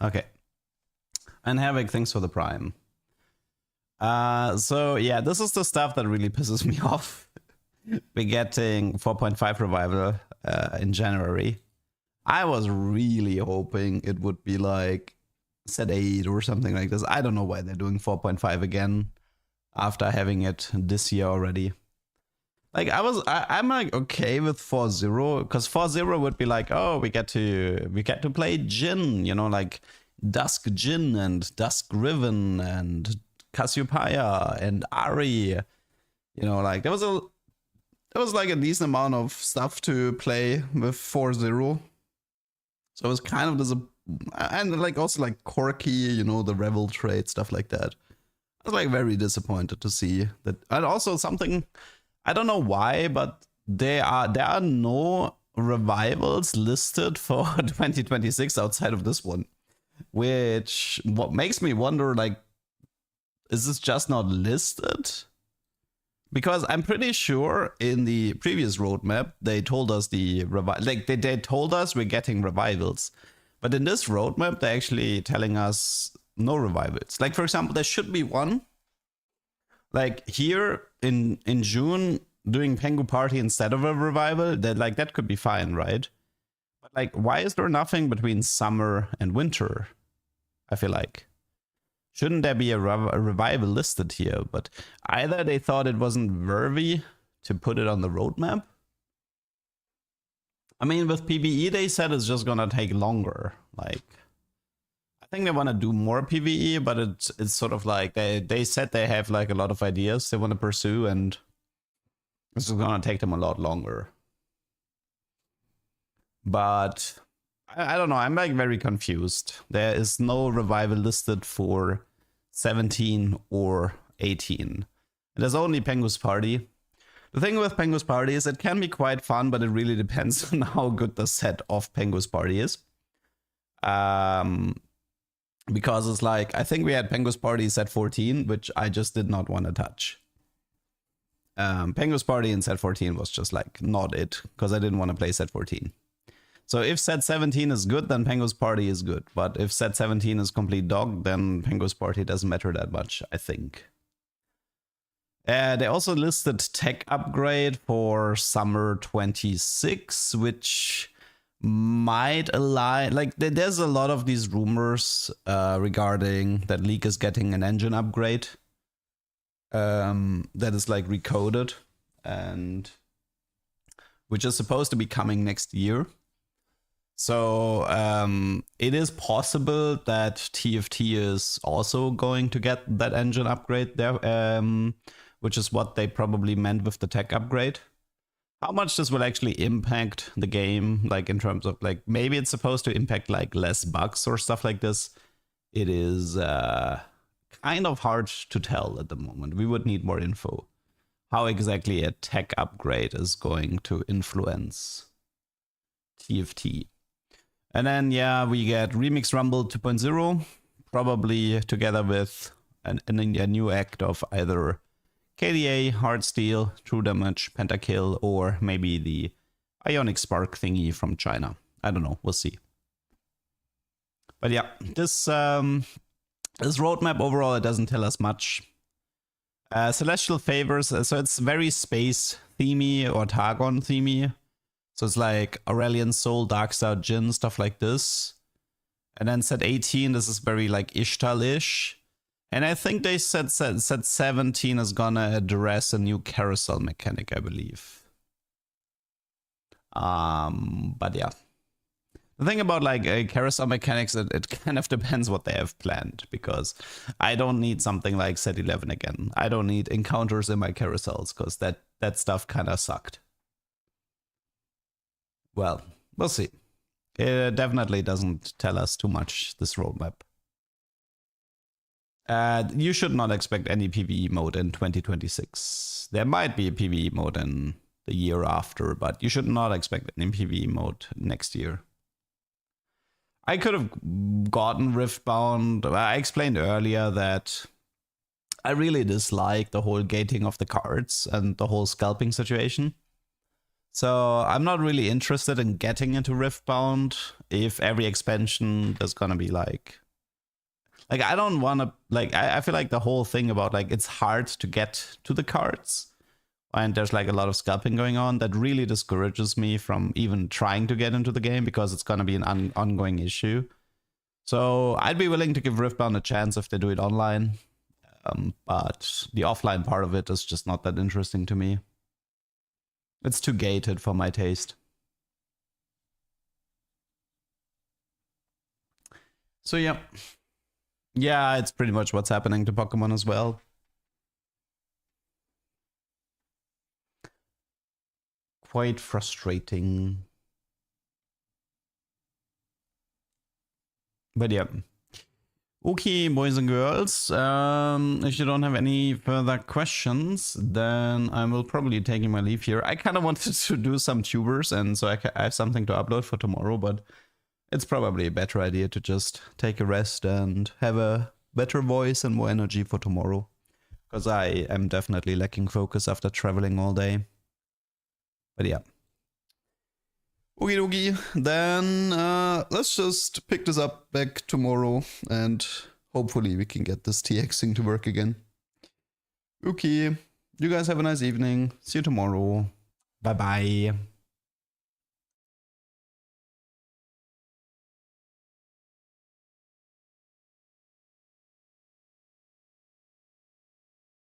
Okay. And Havoc, thanks for the Prime. So yeah, this is the stuff that really pisses me off. We're getting 4.5 revival in January. I was really hoping it would be like set 8 or something like this. I don't know why they're doing 4.5 again after having it this year already. Like I'm like okay with 4.0 because 4.0 would be like, oh, we get to play Jin, you know, like Dusk Jin and Dusk Riven and Cassiopeia and Ari, you know, like there was like a decent amount of stuff to play with 4.0. So it was kind of and like also like quirky, you know, the Revel trade, stuff like that. I was like very disappointed to see that. And also something, I don't know why, but there are no revivals listed for 2026 outside of this one. Which what makes me wonder, like, is this just not listed? Because I'm pretty sure in the previous roadmap they told us they told us we're getting revivals, but in this roadmap they're actually telling us no revivals. Like for example, there should be one. Like here in June doing Pengu Party instead of a revival, that could be fine, right? But like, why is there nothing between summer and winter? I feel like. Shouldn't there be a revival listed here? But either they thought it wasn't worthy to put it on the roadmap. I mean, with PvE, they said it's just gonna take longer. Like, think they want to do more PvE, but it's sort of like they said they have like a lot of ideas they want to pursue, and this is gonna take them a lot longer. But I don't know, I'm like very confused. There is no revival listed for 17 or 18. There's only Pengu's Party. The thing with Pengu's Party is it can be quite fun, but it really depends on how good the set of Pengu's Party is. Because it's like, I think we had Pengu's Party set 14, which I just did not want to touch. Pengu's Party in set 14 was just like not it, because I didn't want to play set 14. So if set 17 is good, then Pengu's Party is good. But if set 17 is complete dog, then Pengu's Party doesn't matter that much, I think. They also listed tech upgrade for summer 26, which might align. Like, there's a lot of these rumors regarding that League is getting an engine upgrade that is like recoded, and which is supposed to be coming next year. So it is possible that TFT is also going to get that engine upgrade there, which is what they probably meant with the tech upgrade. How much this will actually impact the game, like in terms of like, maybe it's supposed to impact like less bugs or stuff like this. It is kind of hard to tell at the moment. We would need more info. How exactly a tech upgrade is going to influence TFT. And then, yeah, we get Remix Rumble 2.0, probably together with a new act of either KDA, Hardsteel, True Damage, Pentakill, or maybe the Ionic Spark thingy from China. I don't know, we'll see. But yeah, this roadmap overall, it doesn't tell us much. Celestial Favors, so it's very space themey or Targon themey. So it's like Aurelian Soul, Darkstar, Jin, stuff like this. And then set 18, this is very like Ishtal-ish. And I think they said set 17 is gonna address a new carousel mechanic, I believe. But yeah. The thing about like carousel mechanics, it kind of depends what they have planned, because I don't need something like set 11 again. I don't need encounters in my carousels, because that stuff kind of sucked. Well, we'll see. It definitely doesn't tell us too much, this roadmap. You should not expect any PvE mode in 2026. There might be a PvE mode in the year after, but you should not expect any PvE mode next year. I could have gotten Riftbound. I explained earlier that I really dislike the whole gating of the cards and the whole scalping situation. So I'm not really interested in getting into Riftbound if every expansion there's gonna be like I don't want to, like, I feel like the whole thing about like it's hard to get to the cards and there's like a lot of scalping going on, that really discourages me from even trying to get into the game, because it's gonna be an ongoing issue. So I'd be willing to give Riftbound a chance if they do it online, but the offline part of it is just not that interesting to me. It's too gated for my taste. So yeah. Yeah, it's pretty much what's happening to Pokemon as well. Quite frustrating. But yeah. Okay, boys and girls, if you don't have any further questions, then I will probably be taking my leave here. I kind of wanted to do some tubers, and so I have something to upload for tomorrow, but it's probably a better idea to just take a rest and have a better voice and more energy for tomorrow, because I am definitely lacking focus after traveling all day. But yeah. Okie dokie, then let's just pick this up back tomorrow and hopefully we can get this T-Hex thing to work again. Okay, you guys have a nice evening. See you tomorrow. Bye bye.